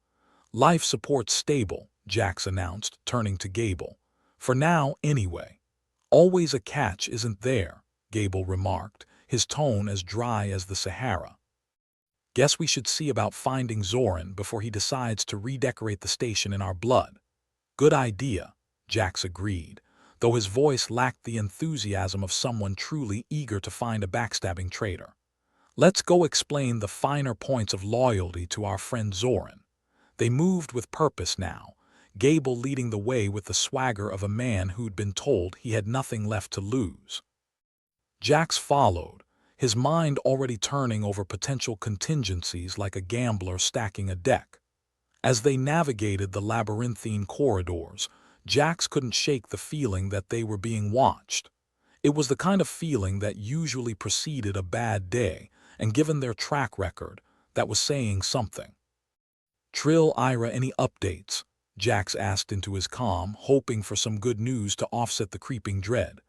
[SPEAKER 1] Life support stable, Jax announced, turning to Gable. For now, anyway. Always a catch, isn't there? Gable remarked, his tone as dry as the Sahara. Guess we should see about finding Zoran before he decides to redecorate the station in our blood. Good idea, Jax agreed, though his voice lacked the enthusiasm of someone truly eager to find a backstabbing traitor. Let's go explain the finer points of loyalty to our friend Zoran. They moved with purpose now, Gable leading the way with the swagger of a man who'd been told he had nothing left to lose. Jax followed, his mind already turning over potential contingencies like a gambler stacking a deck. As they navigated the labyrinthine corridors, Jax couldn't shake the feeling that they were being watched. It was the kind of feeling that usually preceded a bad day, and given their track record, that was saying something. "Trill, Ira, any updates?" Jax asked into his comm, hoping for some good news to offset the creeping dread.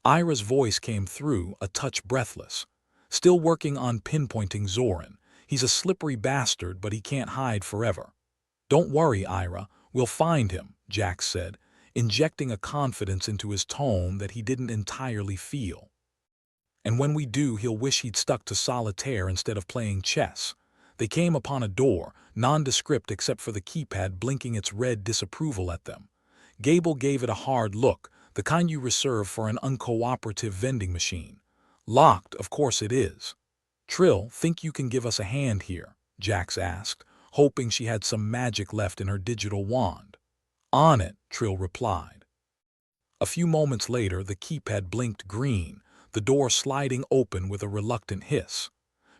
[SPEAKER 1] Ira's voice came through, a touch breathless. "Still working on pinpointing Zoran. He's a slippery bastard, but he can't hide forever." "Don't worry, Ira, we'll find him," Jax said, injecting a confidence into his tone that he didn't entirely feel. "And when we do, he'll wish he'd stuck to solitaire instead of playing chess." They came upon a door, nondescript except for the keypad blinking its red disapproval at them. Gable gave it a hard look, the kind you reserve for an uncooperative vending machine. "Locked, of course it is." "Trill, think you can give us a hand here?" Jax asked, hoping she had some magic left in her digital wand. "On it," Trill replied. A few moments later, the keypad blinked green, the door sliding open with a reluctant hiss.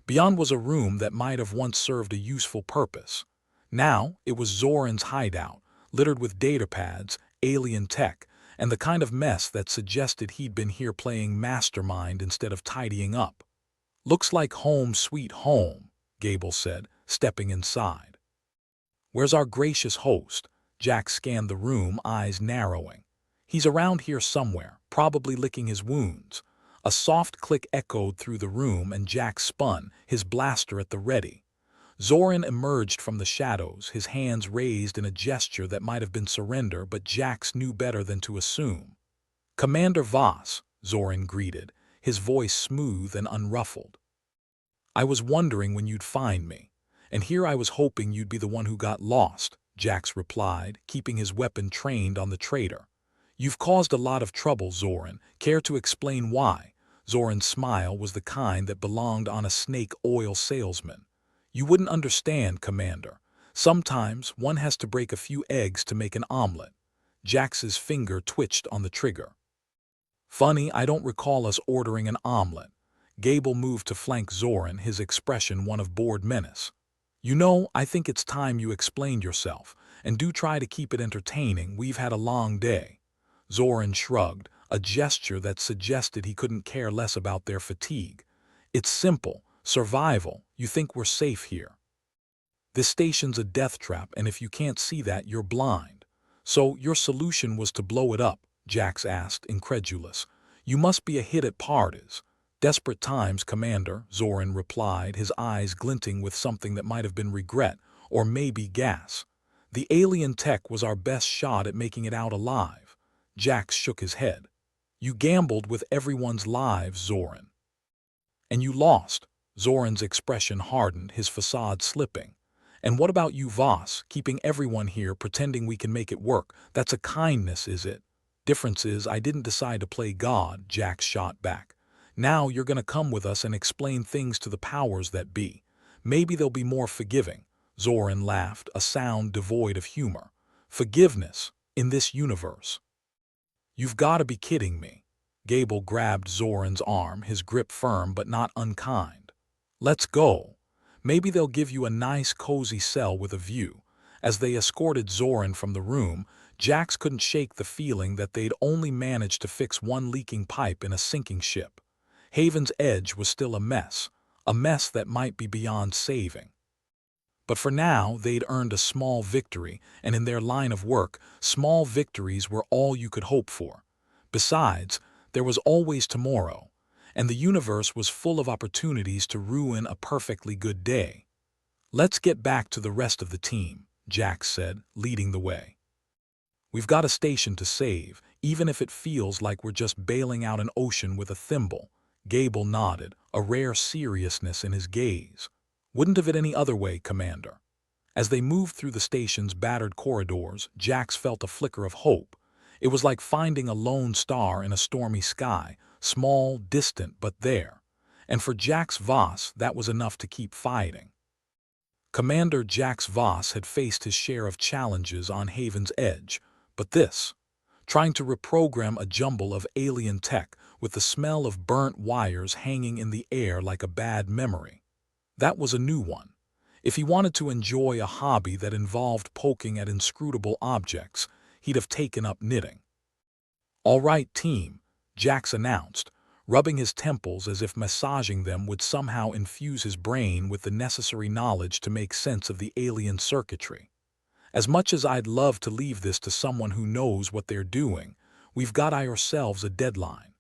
[SPEAKER 1] Beyond was a room that might have once served a useful purpose. Now it was Zoran's hideout, littered with datapads, alien tech, and the kind of mess that suggested he'd been here playing mastermind instead of tidying up. "Looks like home sweet home," Gable said, stepping inside. "Where's our gracious host?" Jack scanned the room, eyes narrowing. "He's around here somewhere, probably licking his wounds." A soft click echoed through the room and Jack spun, his blaster at the ready. Zoran emerged from the shadows, his hands raised in a gesture that might have been surrender, but Jax knew better than to assume. "Commander Voss," Zoran greeted, his voice smooth and unruffled. "I was wondering when you'd find me, and here I was hoping you'd be the one who got lost," Jax replied, keeping his weapon trained on the traitor. "You've caused a lot of trouble, Zoran. Care to explain why?" Zoran's smile was the kind that belonged on a snake oil salesman. "You wouldn't understand, Commander. Sometimes one has to break a few eggs to make an omelet." Jax's finger twitched on the trigger. "Funny, I don't recall us ordering an omelet." Gable moved to flank Zoran, his expression one of bored menace. "You know, I think it's time you explained yourself, and do try to keep it entertaining. We've had a long day." Zoran shrugged, a gesture that suggested he couldn't care less about their fatigue. "It's simple. Survival. You think we're safe here. This station's a death trap, and if you can't see that, you're blind." "So your solution was to blow it up?" Jax asked, incredulous. "You must be a hit at parties." "Desperate times, Commander," Zoran replied, his eyes glinting with something that might have been regret, or maybe gas. "The alien tech was our best shot at making it out alive." Jax shook his head. "You gambled with everyone's lives, Zoran." "And you lost." Zoran's expression hardened, his facade slipping. "And what about you, Voss, keeping everyone here pretending we can make it work? That's a kindness, is it?" "Difference is, I didn't decide to play God," Jax shot back. "Now you're gonna come with us and explain things to the powers that be. Maybe they'll be more forgiving." Zoran laughed, a sound devoid of humor. "Forgiveness? In this universe? You've got to be kidding me." Gable grabbed Zoran's arm, his grip firm but not unkind. "Let's go. Maybe they'll give you a nice cozy cell with a view." As they escorted Zoran from the room, Jax couldn't shake the feeling that they'd only managed to fix one leaking pipe in a sinking ship. Haven's Edge was still a mess that might be beyond saving. But for now, they'd earned a small victory, and in their line of work, small victories were all you could hope for. Besides, there was always tomorrow, and the universe was full of opportunities to ruin a perfectly good day. "Let's get back to the rest of the team," Jax said, leading the way. "We've got a station to save, even if it feels like we're just bailing out an ocean with a thimble." Gable nodded, a rare seriousness in his gaze. "Wouldn't have it any other way, Commander." As they moved through the station's battered corridors, Jax felt a flicker of hope. It was like finding a lone star in a stormy sky, small, distant, but there. And for Jax Voss, that was enough to keep fighting. Commander Jax Voss had faced his share of challenges on Haven's Edge, but this, trying to reprogram a jumble of alien tech with the smell of burnt wires hanging in the air like a bad memory, that was a new one. If he wanted to enjoy a hobby that involved poking at inscrutable objects, he'd have taken up knitting. "All right, team," Jax announced, rubbing his temples as if massaging them would somehow infuse his brain with the necessary knowledge to make sense of the alien circuitry. "As much as I'd love to leave this to someone who knows what they're doing, we've got ourselves a deadline.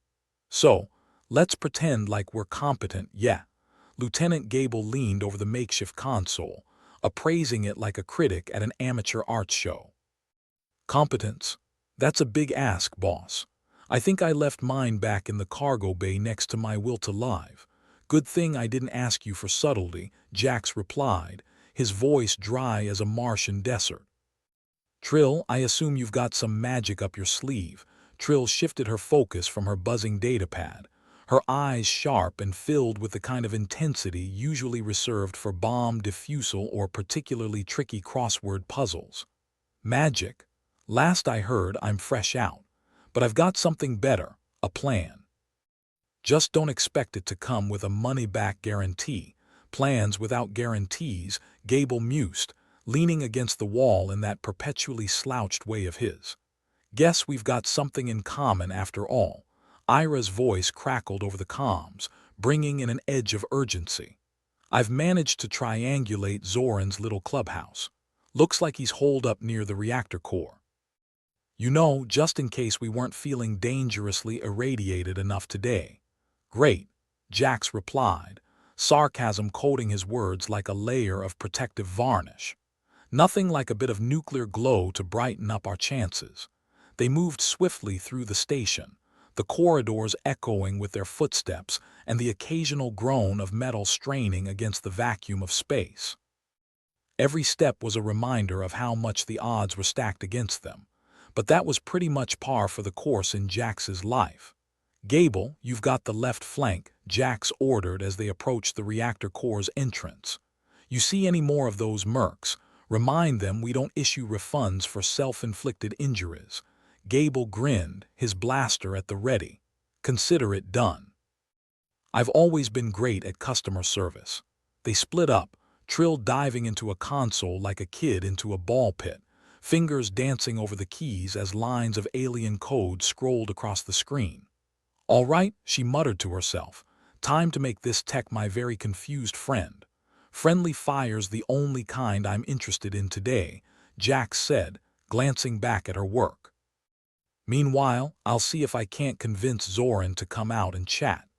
[SPEAKER 1] So, let's pretend like we're competent, yeah." Lieutenant Gable leaned over the makeshift console, appraising it like a critic at an amateur art show. "Competence? That's a big ask, boss. I think I left mine back in the cargo bay next to my will to live. Good thing I didn't ask you for subtlety," Jax replied, his voice dry as a Martian desert. "Trill, I assume you've got some magic up your sleeve." Trill shifted her focus from her buzzing datapad, her eyes sharp and filled with the kind of intensity usually reserved for bomb defusal or particularly tricky crossword puzzles. "Magic? Last I heard, I'm fresh out. But I've got something better, a plan. Just don't expect it to come with a money-back guarantee." "Plans without guarantees," Gable mused, leaning against the wall in that perpetually slouched way of his. "Guess we've got something in common after all." Ira's voice crackled over the comms, bringing in an edge of urgency. "I've managed to triangulate Zoran's little clubhouse. Looks like he's holed up near the reactor core. You know, just in case we weren't feeling dangerously irradiated enough today." "Great," Jax replied, sarcasm coating his words like a layer of protective varnish. "Nothing like a bit of nuclear glow to brighten up our chances." They moved swiftly through the station, the corridors echoing with their footsteps and the occasional groan of metal straining against the vacuum of space. Every step was a reminder of how much the odds were stacked against them, but that was pretty much par for the course in Jax's life. "Gable, you've got the left flank," Jax ordered as they approached the reactor core's entrance. "You see any more of those mercs, remind them we don't issue refunds for self-inflicted injuries." Gable grinned, his blaster at the ready. "Consider it done." "I've always been great at customer service." They split up, Trill diving into a console like a kid into a ball pit, fingers dancing over the keys as lines of alien code scrolled across the screen. "All right," she muttered to herself, "time to make this tech my very confused friend." "Friendly fire's the only kind I'm interested in today," Jax said, glancing back at her work. "Meanwhile, I'll see if I can't convince Zoran to come out and chat.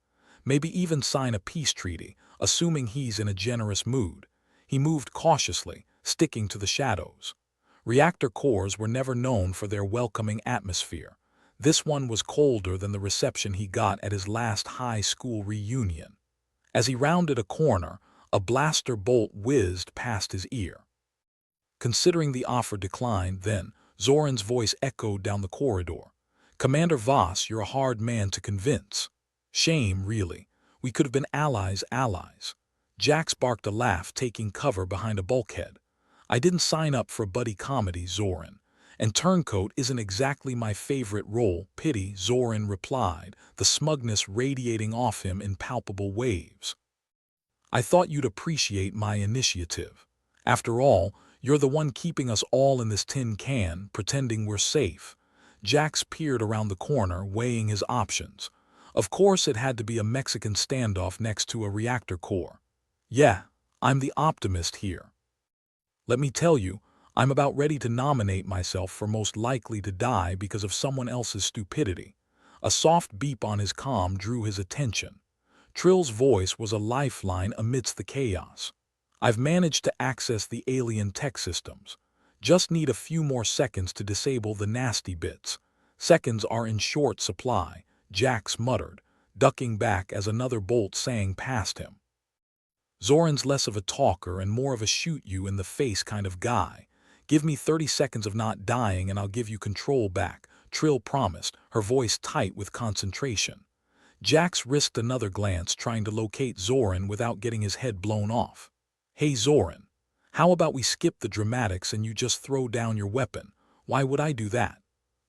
[SPEAKER 1] Maybe even sign a peace treaty, assuming he's in a generous mood." He moved cautiously, sticking to the shadows. Reactor cores were never known for their welcoming atmosphere. This one was colder than the reception he got at his last high school reunion. As he rounded a corner, a blaster bolt whizzed past his ear. Considering the offer declined, then, Zoran's voice echoed down the corridor. "Commander Voss, you're a hard man to convince." "Shame, really. We could have been allies." Jax barked a laugh, taking cover behind a bulkhead. "I didn't sign up for a buddy comedy, Zoran. And turncoat isn't exactly my favorite role." "Pity," Zoran replied, the smugness radiating off him in palpable waves. "I thought you'd appreciate my initiative. After all, you're the one keeping us all in this tin can, pretending we're safe." Jax peered around the corner, weighing his options. Of course it had to be a Mexican standoff next to a reactor core. "Yeah, I'm the optimist here. Let me tell you, I'm about ready to nominate myself for most likely to die because of someone else's stupidity." A soft beep on his comm drew his attention. Trill's voice was a lifeline amidst the chaos. "I've managed to access the alien tech systems. Just need a few more seconds to disable the nasty bits." "Seconds are in short supply," Jax muttered, ducking back as another bolt sang past him. "Zoran's less of a talker and more of a shoot-you-in-the-face kind of guy. Give me 30 seconds of not dying and I'll give you control back," Trill promised, her voice tight with concentration. Jax risked another glance trying to locate Zoran without getting his head blown off. "Hey Zoran, how about we skip the dramatics and you just throw down your weapon? Why would I do that?"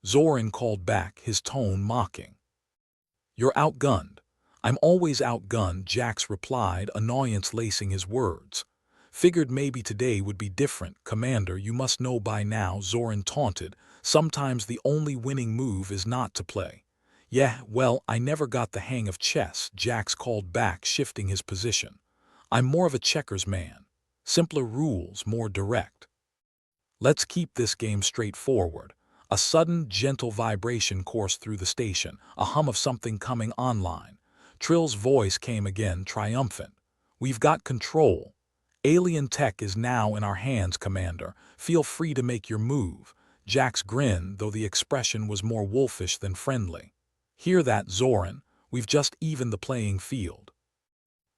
[SPEAKER 1] Zoran called back, his tone mocking. "You're outgunned." "I'm always outgunned," Jax replied, annoyance lacing his words. "Figured maybe today would be different, Commander. You must know by now," Zoran taunted. "Sometimes the only winning move is not to play." "Yeah, well, I never got the hang of chess," Jax called back, shifting his position. "I'm more of a checkers man. Simpler rules, more direct." "Let's keep this game straightforward." A sudden, gentle vibration coursed through the station, a hum of something coming online. Trill's voice came again, triumphant. "We've got control. Alien tech is now in our hands, Commander. Feel free to make your move." Jax grinned, though the expression was more wolfish than friendly. "Hear that, Zoran? We've just evened the playing field.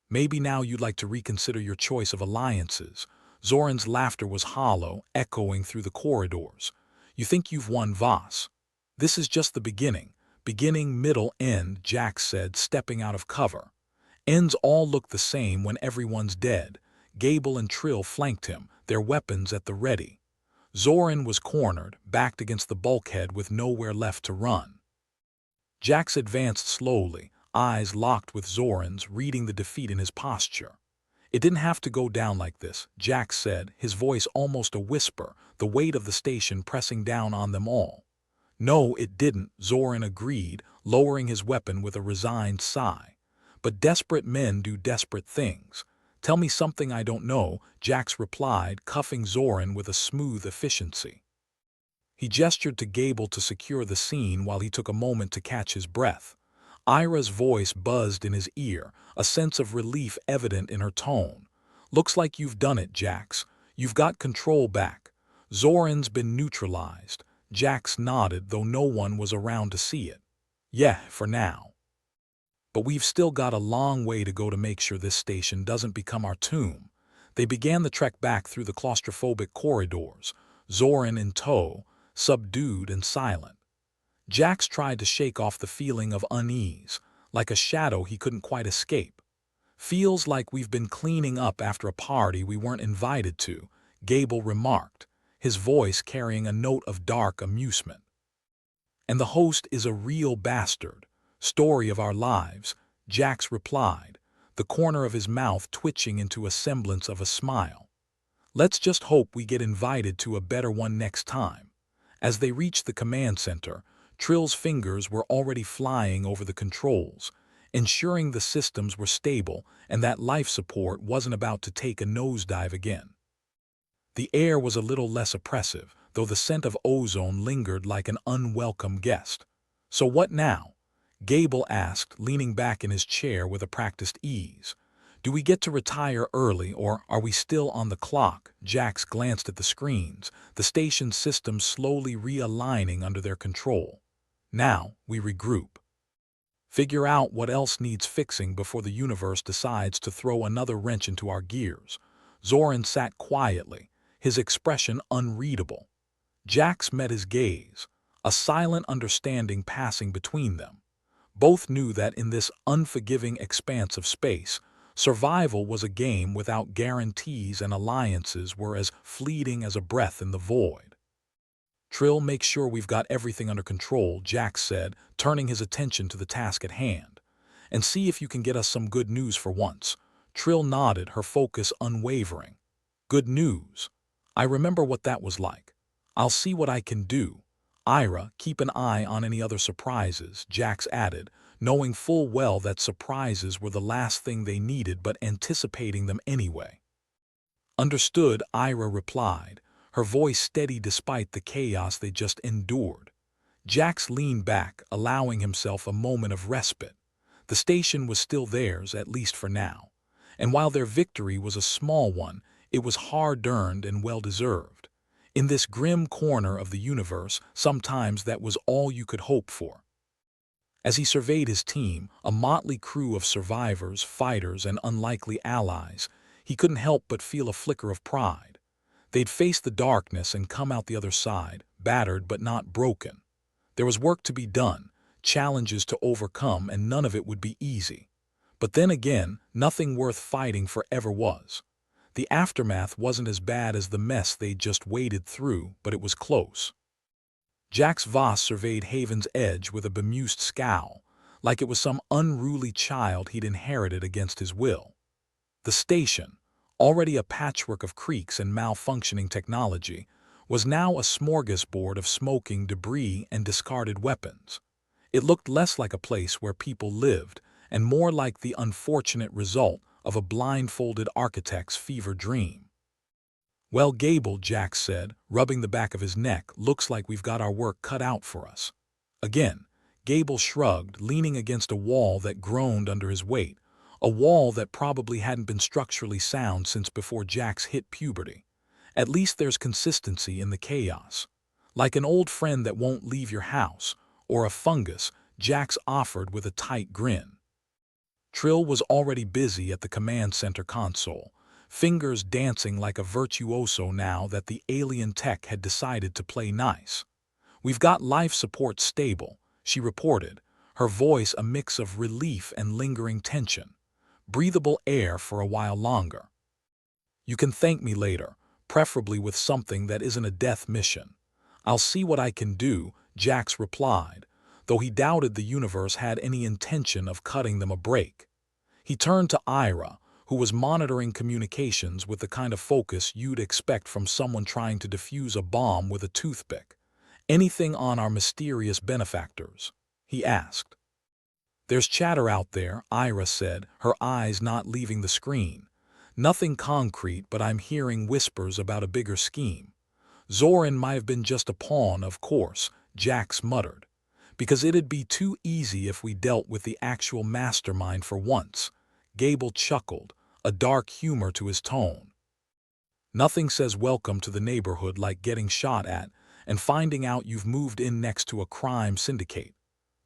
[SPEAKER 1] Maybe now you'd like to reconsider your choice of alliances." Zoran's laughter was hollow, echoing through the corridors. "You think you've won, Voss? This is just the beginning. Beginning, middle, end," Jax said, stepping out of cover. "Ends all look the same when everyone's dead." Gable and Trill flanked him, their weapons at the ready. Zoran was cornered, backed against the bulkhead with nowhere left to run. Jax advanced slowly, eyes locked with Zoran's, reading the defeat in his posture. "It didn't have to go down like this," Jax said, his voice almost a whisper, the weight of the station pressing down on them all. "No, it didn't," Zoran agreed, lowering his weapon with a resigned sigh. "But desperate men do desperate things. Tell me something I don't know," Jax replied, cuffing Zoran with a smooth efficiency. He gestured to Gable to secure the scene while he took a moment to catch his breath. Ira's voice buzzed in his ear, a sense of relief evident in her tone. "Looks like you've done it, Jax. You've got control back. Zoran's been neutralized." Jax nodded, though no one was around to see it. "Yeah, for now. But we've still got a long way to go to make sure this station doesn't become our tomb." They began the trek back through the claustrophobic corridors, Zoran in tow, subdued and silent. Jax tried to shake off the feeling of unease, like a shadow he couldn't quite escape. "Feels like we've been cleaning up after a party we weren't invited to," Gable remarked, his voice carrying a note of dark amusement. "And the host is a real bastard. Story of our lives," Jax replied, the corner of his mouth twitching into a semblance of a smile. "Let's just hope we get invited to a better one next time." As they reached the command center, Trill's fingers were already flying over the controls, ensuring the systems were stable and that life support wasn't about to take a nosedive again. The air was a little less oppressive, though the scent of ozone lingered like an unwelcome guest. "So what now?" Gable asked, leaning back in his chair with a practiced ease. "Do we get to retire early, or are we still on the clock?" Jax glanced at the screens, the station systems slowly realigning under their control. "Now, we regroup. Figure out what else needs fixing before the universe decides to throw another wrench into our gears." Zoran sat quietly, his expression unreadable. Jax met his gaze, a silent understanding passing between them. Both knew that in this unforgiving expanse of space, survival was a game without guarantees and alliances were as fleeting as a breath in the void. "Trill, make sure we've got everything under control," Jax said, turning his attention to the task at hand. "And see if you can get us some good news for once." Trill nodded, her focus unwavering. "Good news? I remember what that was like. I'll see what I can do. Ira, keep an eye on any other surprises," Jax added, knowing full well that surprises were the last thing they needed but anticipating them anyway. "Understood," Ira replied, her voice steady despite the chaos they just endured. Jax leaned back, allowing himself a moment of respite. The station was still theirs, at least for now. And while their victory was a small one, it was hard-earned and well-deserved. In this grim corner of the universe, sometimes that was all you could hope for. As he surveyed his team, a motley crew of survivors, fighters, and unlikely allies, he couldn't help but feel a flicker of pride. They'd faced the darkness and come out the other side, battered but not broken. There was work to be done, challenges to overcome, and none of it would be easy. But then again, nothing worth fighting for ever was. The aftermath wasn't as bad as the mess they'd just waded through, but it was close. Jax Voss surveyed Haven's Edge with a bemused scowl, like it was some unruly child he'd inherited against his will. The station, already a patchwork of creaks and malfunctioning technology, was now a smorgasbord of smoking debris and discarded weapons. It looked less like a place where people lived and more like the unfortunate result of a blindfolded architect's fever dream. "Well, Gable," Jax said, rubbing the back of his neck, "looks like we've got our work cut out for us." Again, Gable shrugged, leaning against a wall that groaned under his weight, a wall that probably hadn't been structurally sound since before Jax hit puberty. "At least there's consistency in the chaos. Like an old friend that won't leave your house, or a fungus," Jax offered with a tight grin. Trill was already busy at the command center console, fingers dancing like a virtuoso now that the alien tech had decided to play nice. "We've got life support stable," she reported, her voice a mix of relief and lingering tension. "Breathable air for a while longer. You can thank me later, preferably with something that isn't a death mission." "I'll see what I can do," Jax replied, though he doubted the universe had any intention of cutting them a break. He turned to Ira, who was monitoring communications with the kind of focus you'd expect from someone trying to defuse a bomb with a toothpick. "Anything on our mysterious benefactors?" he asked. "There's chatter out there," Ira said, her eyes not leaving the screen. "Nothing concrete, but I'm hearing whispers about a bigger scheme." "Zoran might have been just a pawn, of course," Jax muttered. "Because it'd be too easy if we dealt with the actual mastermind for once." Gable chuckled, a dark humor to his tone. "Nothing says welcome to the neighborhood like getting shot at and finding out you've moved in next to a crime syndicate."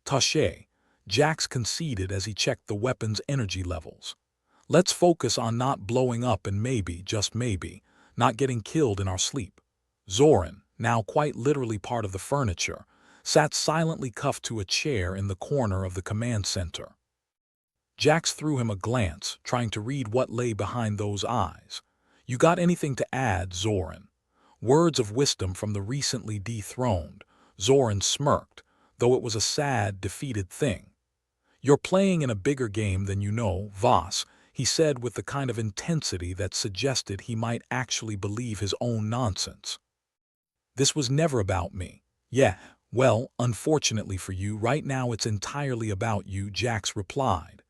[SPEAKER 1] "Touché," Jax conceded as he checked the weapon's energy levels. "Let's focus on not blowing up and maybe, just maybe, not getting killed in our sleep." Zoran, now quite literally part of the furniture, sat silently cuffed to a chair in the corner of the command center. Jax threw him a glance, trying to read what lay behind those eyes. "You got anything to add, Zoran?" Words of wisdom from the recently dethroned. Zoran smirked, though it was a sad, defeated thing. "You're playing in a bigger game than you know, Voss," he said with the kind of intensity that suggested he might actually believe his own nonsense. "This was never about me." "Yeah, well, unfortunately for you, right now it's entirely about you," Jax replied.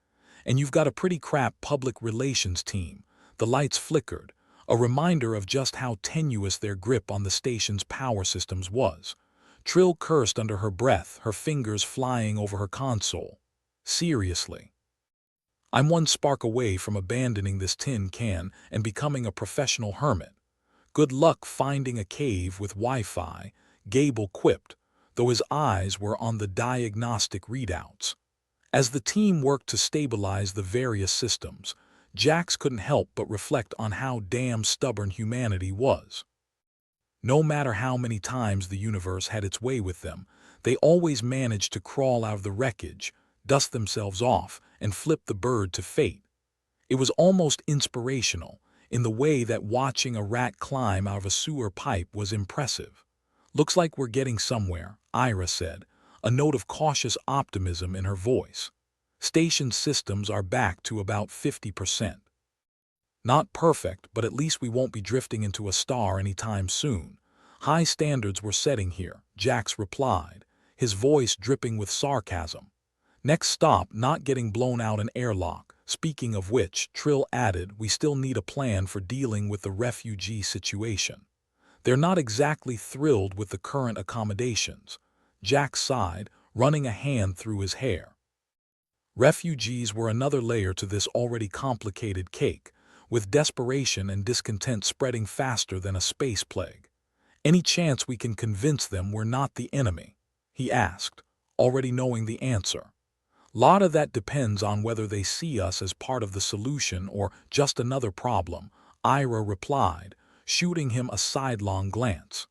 [SPEAKER 1] "And you've got a pretty crap public relations team." The lights flickered, a reminder of just how tenuous their grip on the station's power systems was. Trill cursed under her breath, her fingers flying over her console. "Seriously. I'm one spark away from abandoning this tin can and becoming a professional hermit. Good luck finding a cave with Wi-Fi," Gable quipped, though his eyes were on the diagnostic readouts. As the team worked to stabilize the various systems, Jax couldn't help but reflect on how damn stubborn humanity was. No matter how many times the universe had its way with them, they always managed to crawl out of the wreckage, dust themselves off, and flip the bird to fate. It was almost inspirational, in the way that watching a rat climb out of a sewer pipe was impressive. "Looks like we're getting somewhere," Ira said, a note of cautious optimism in her voice. "Station systems are back to about 50%. Not perfect, but at least we won't be drifting into a star anytime soon." "High standards we're setting here," Jax replied, his voice dripping with sarcasm. "Next stop, not getting blown out an airlock." "Speaking of which," Trill added, "we still need a plan for dealing with the refugee situation. They're not exactly thrilled with the current accommodations." Jack sighed, running a hand through his hair. Refugees were another layer to this already complicated cake, with desperation and discontent spreading faster than a space plague. "Any chance we can convince them we're not the enemy?" he asked, already knowing the answer. "Lot of that depends on whether they see us as part of the solution or just another problem," Ira replied, shooting him a sidelong glance.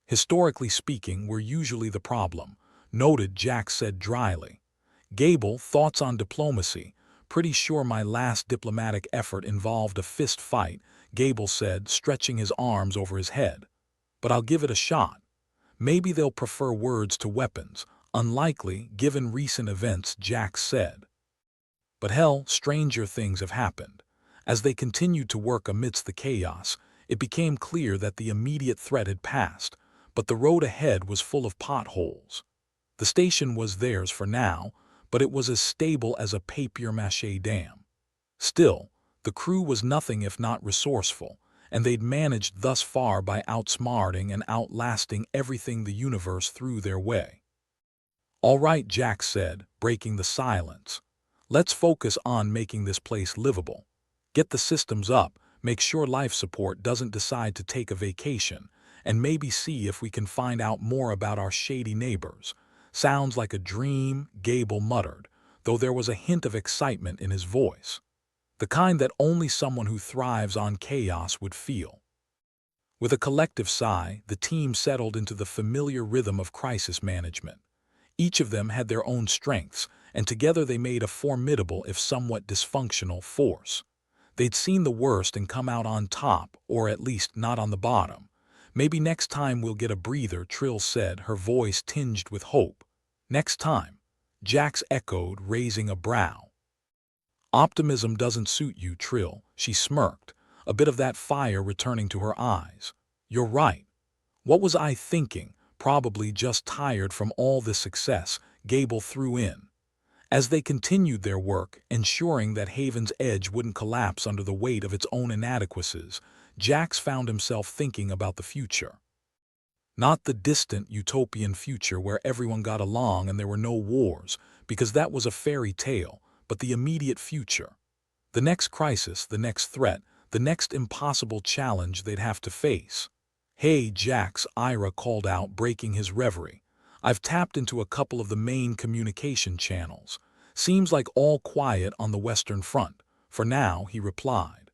[SPEAKER 1] "Historically speaking, we're usually the problem. Noted, Jack said dryly. Gable, thoughts on diplomacy? Pretty sure my last diplomatic effort involved a fist fight, Gable said, stretching his arms over his head. But I'll give it a shot. Maybe they'll prefer words to weapons. Unlikely, given recent events, Jack said. But hell, stranger things have happened. As they continued to work amidst the chaos, it became clear that the immediate threat had passed, but the road ahead was full of potholes. The station was theirs for now, but it was as stable as a papier-mâché dam. Still, the crew was nothing if not resourceful, and they'd managed thus far by outsmarting and outlasting everything the universe threw their way. All right, Jack said, breaking the silence. Let's focus on making this place livable. Get the systems up, make sure life support doesn't decide to take a vacation, and maybe see if we can find out more about our shady neighbors. Sounds like a dream, Gable muttered, though there was a hint of excitement in his voice. The kind that only someone who thrives on chaos would feel. With a collective sigh, the team settled into the familiar rhythm of crisis management. Each of them had their own strengths, and together they made a formidable if somewhat dysfunctional force. They'd seen the worst and come out on top, or at least not on the bottom. Maybe next time we'll get a breather, Trill said, her voice tinged with hope. Next time, Jax echoed, raising a brow. Optimism doesn't suit you, Trill, she smirked, a bit of that fire returning to her eyes. You're right. What was I thinking? Probably just tired from all this success, Gable threw in. As they continued their work, ensuring that Haven's Edge wouldn't collapse under the weight of its own inadequacies, Jax found himself thinking about the future. Not the distant utopian future where everyone got along and there were no wars, because that was a fairy tale, but the immediate future. The next crisis, the next threat, the next impossible challenge they'd have to face. Hey, Jax, Ira called out, breaking his reverie. I've tapped into a couple of the main communication channels. Seems like all quiet on the Western Front. For now, he replied.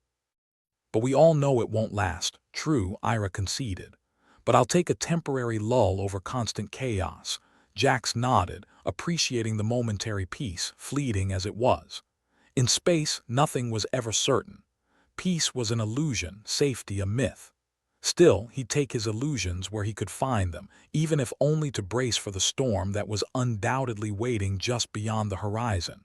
[SPEAKER 1] But we all know it won't last. True, Ira conceded. But I'll take a temporary lull over constant chaos. Jax nodded, appreciating the momentary peace, fleeting as it was. In space, nothing was ever certain. Peace was an illusion, safety a myth. Still, he'd take his illusions where he could find them, even if only to brace for the storm that was undoubtedly waiting just beyond the horizon.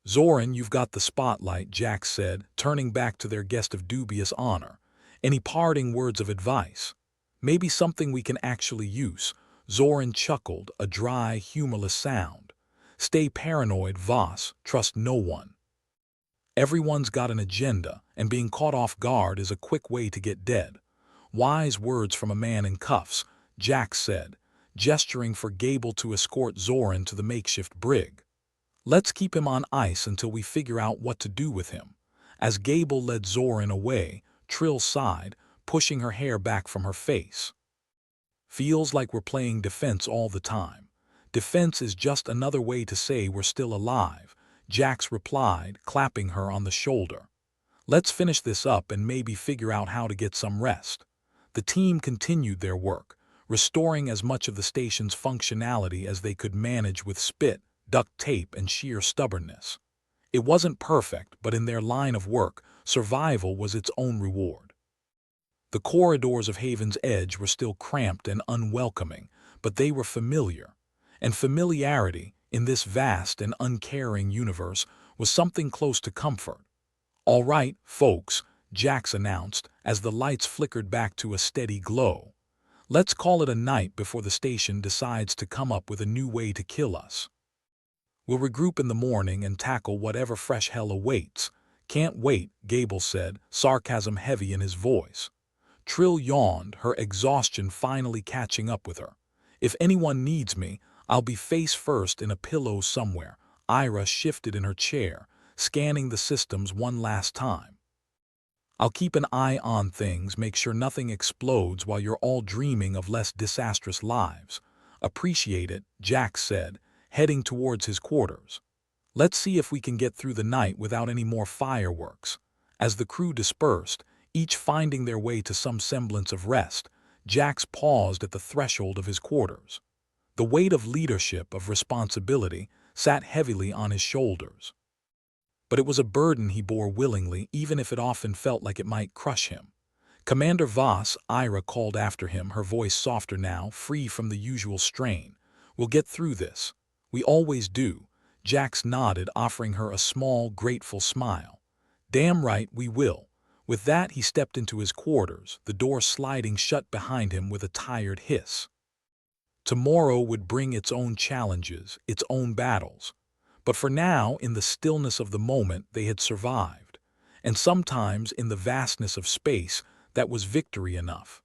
[SPEAKER 1] Zoran, you've got the spotlight, Jax said, turning back to their guest of dubious honor. Any parting words of advice? Maybe something we can actually use. Zoran chuckled, a dry, humorless sound. Stay paranoid, Voss, trust no one. Everyone's got an agenda, and being caught off guard is a quick way to get dead. Wise words from a man in cuffs, Jax said, gesturing for Gable to escort Zoran to the makeshift brig. Let's keep him on ice until we figure out what to do with him. As Gable led Zoran away, Trill sighed, pushing her hair back from her face. Feels like we're playing defense all the time. Defense is just another way to say we're still alive, Jax replied, clapping her on the shoulder. Let's finish this up and maybe figure out how to get some rest. The team continued their work, restoring as much of the station's functionality as they could manage with spit, duct tape, and sheer stubbornness. It wasn't perfect, but in their line of work, survival was its own reward. The corridors of Haven's Edge were still cramped and unwelcoming, but they were familiar. And familiarity, in this vast and uncaring universe, was something close to comfort. All right, folks, Jax announced, as the lights flickered back to a steady glow. Let's call it a night before the station decides to come up with a new way to kill us. We'll regroup in the morning and tackle whatever fresh hell awaits. Can't wait, Gable said, sarcasm heavy in his voice. Trill yawned, her exhaustion finally catching up with her. If anyone needs me, I'll be face first in a pillow somewhere. Ira shifted in her chair, scanning the systems one last time. I'll keep an eye on things, make sure nothing explodes while you're all dreaming of less disastrous lives. Appreciate it, Jax said, heading towards his quarters. Let's see if we can get through the night without any more fireworks. As the crew dispersed, each finding their way to some semblance of rest, Jax paused at the threshold of his quarters. The weight of leadership, of responsibility, sat heavily on his shoulders. But it was a burden he bore willingly, even if it often felt like it might crush him. "Commander Voss," Ira called after him, her voice softer now, free from the usual strain. "We'll get through this." "We always do." Jax nodded, offering her a small, grateful smile. "Damn right we will." With that, he stepped into his quarters, the door sliding shut behind him with a tired hiss. Tomorrow would bring its own challenges, its own battles. But for now, in the stillness of the moment, they had survived. And sometimes, in the vastness of space, that was victory enough.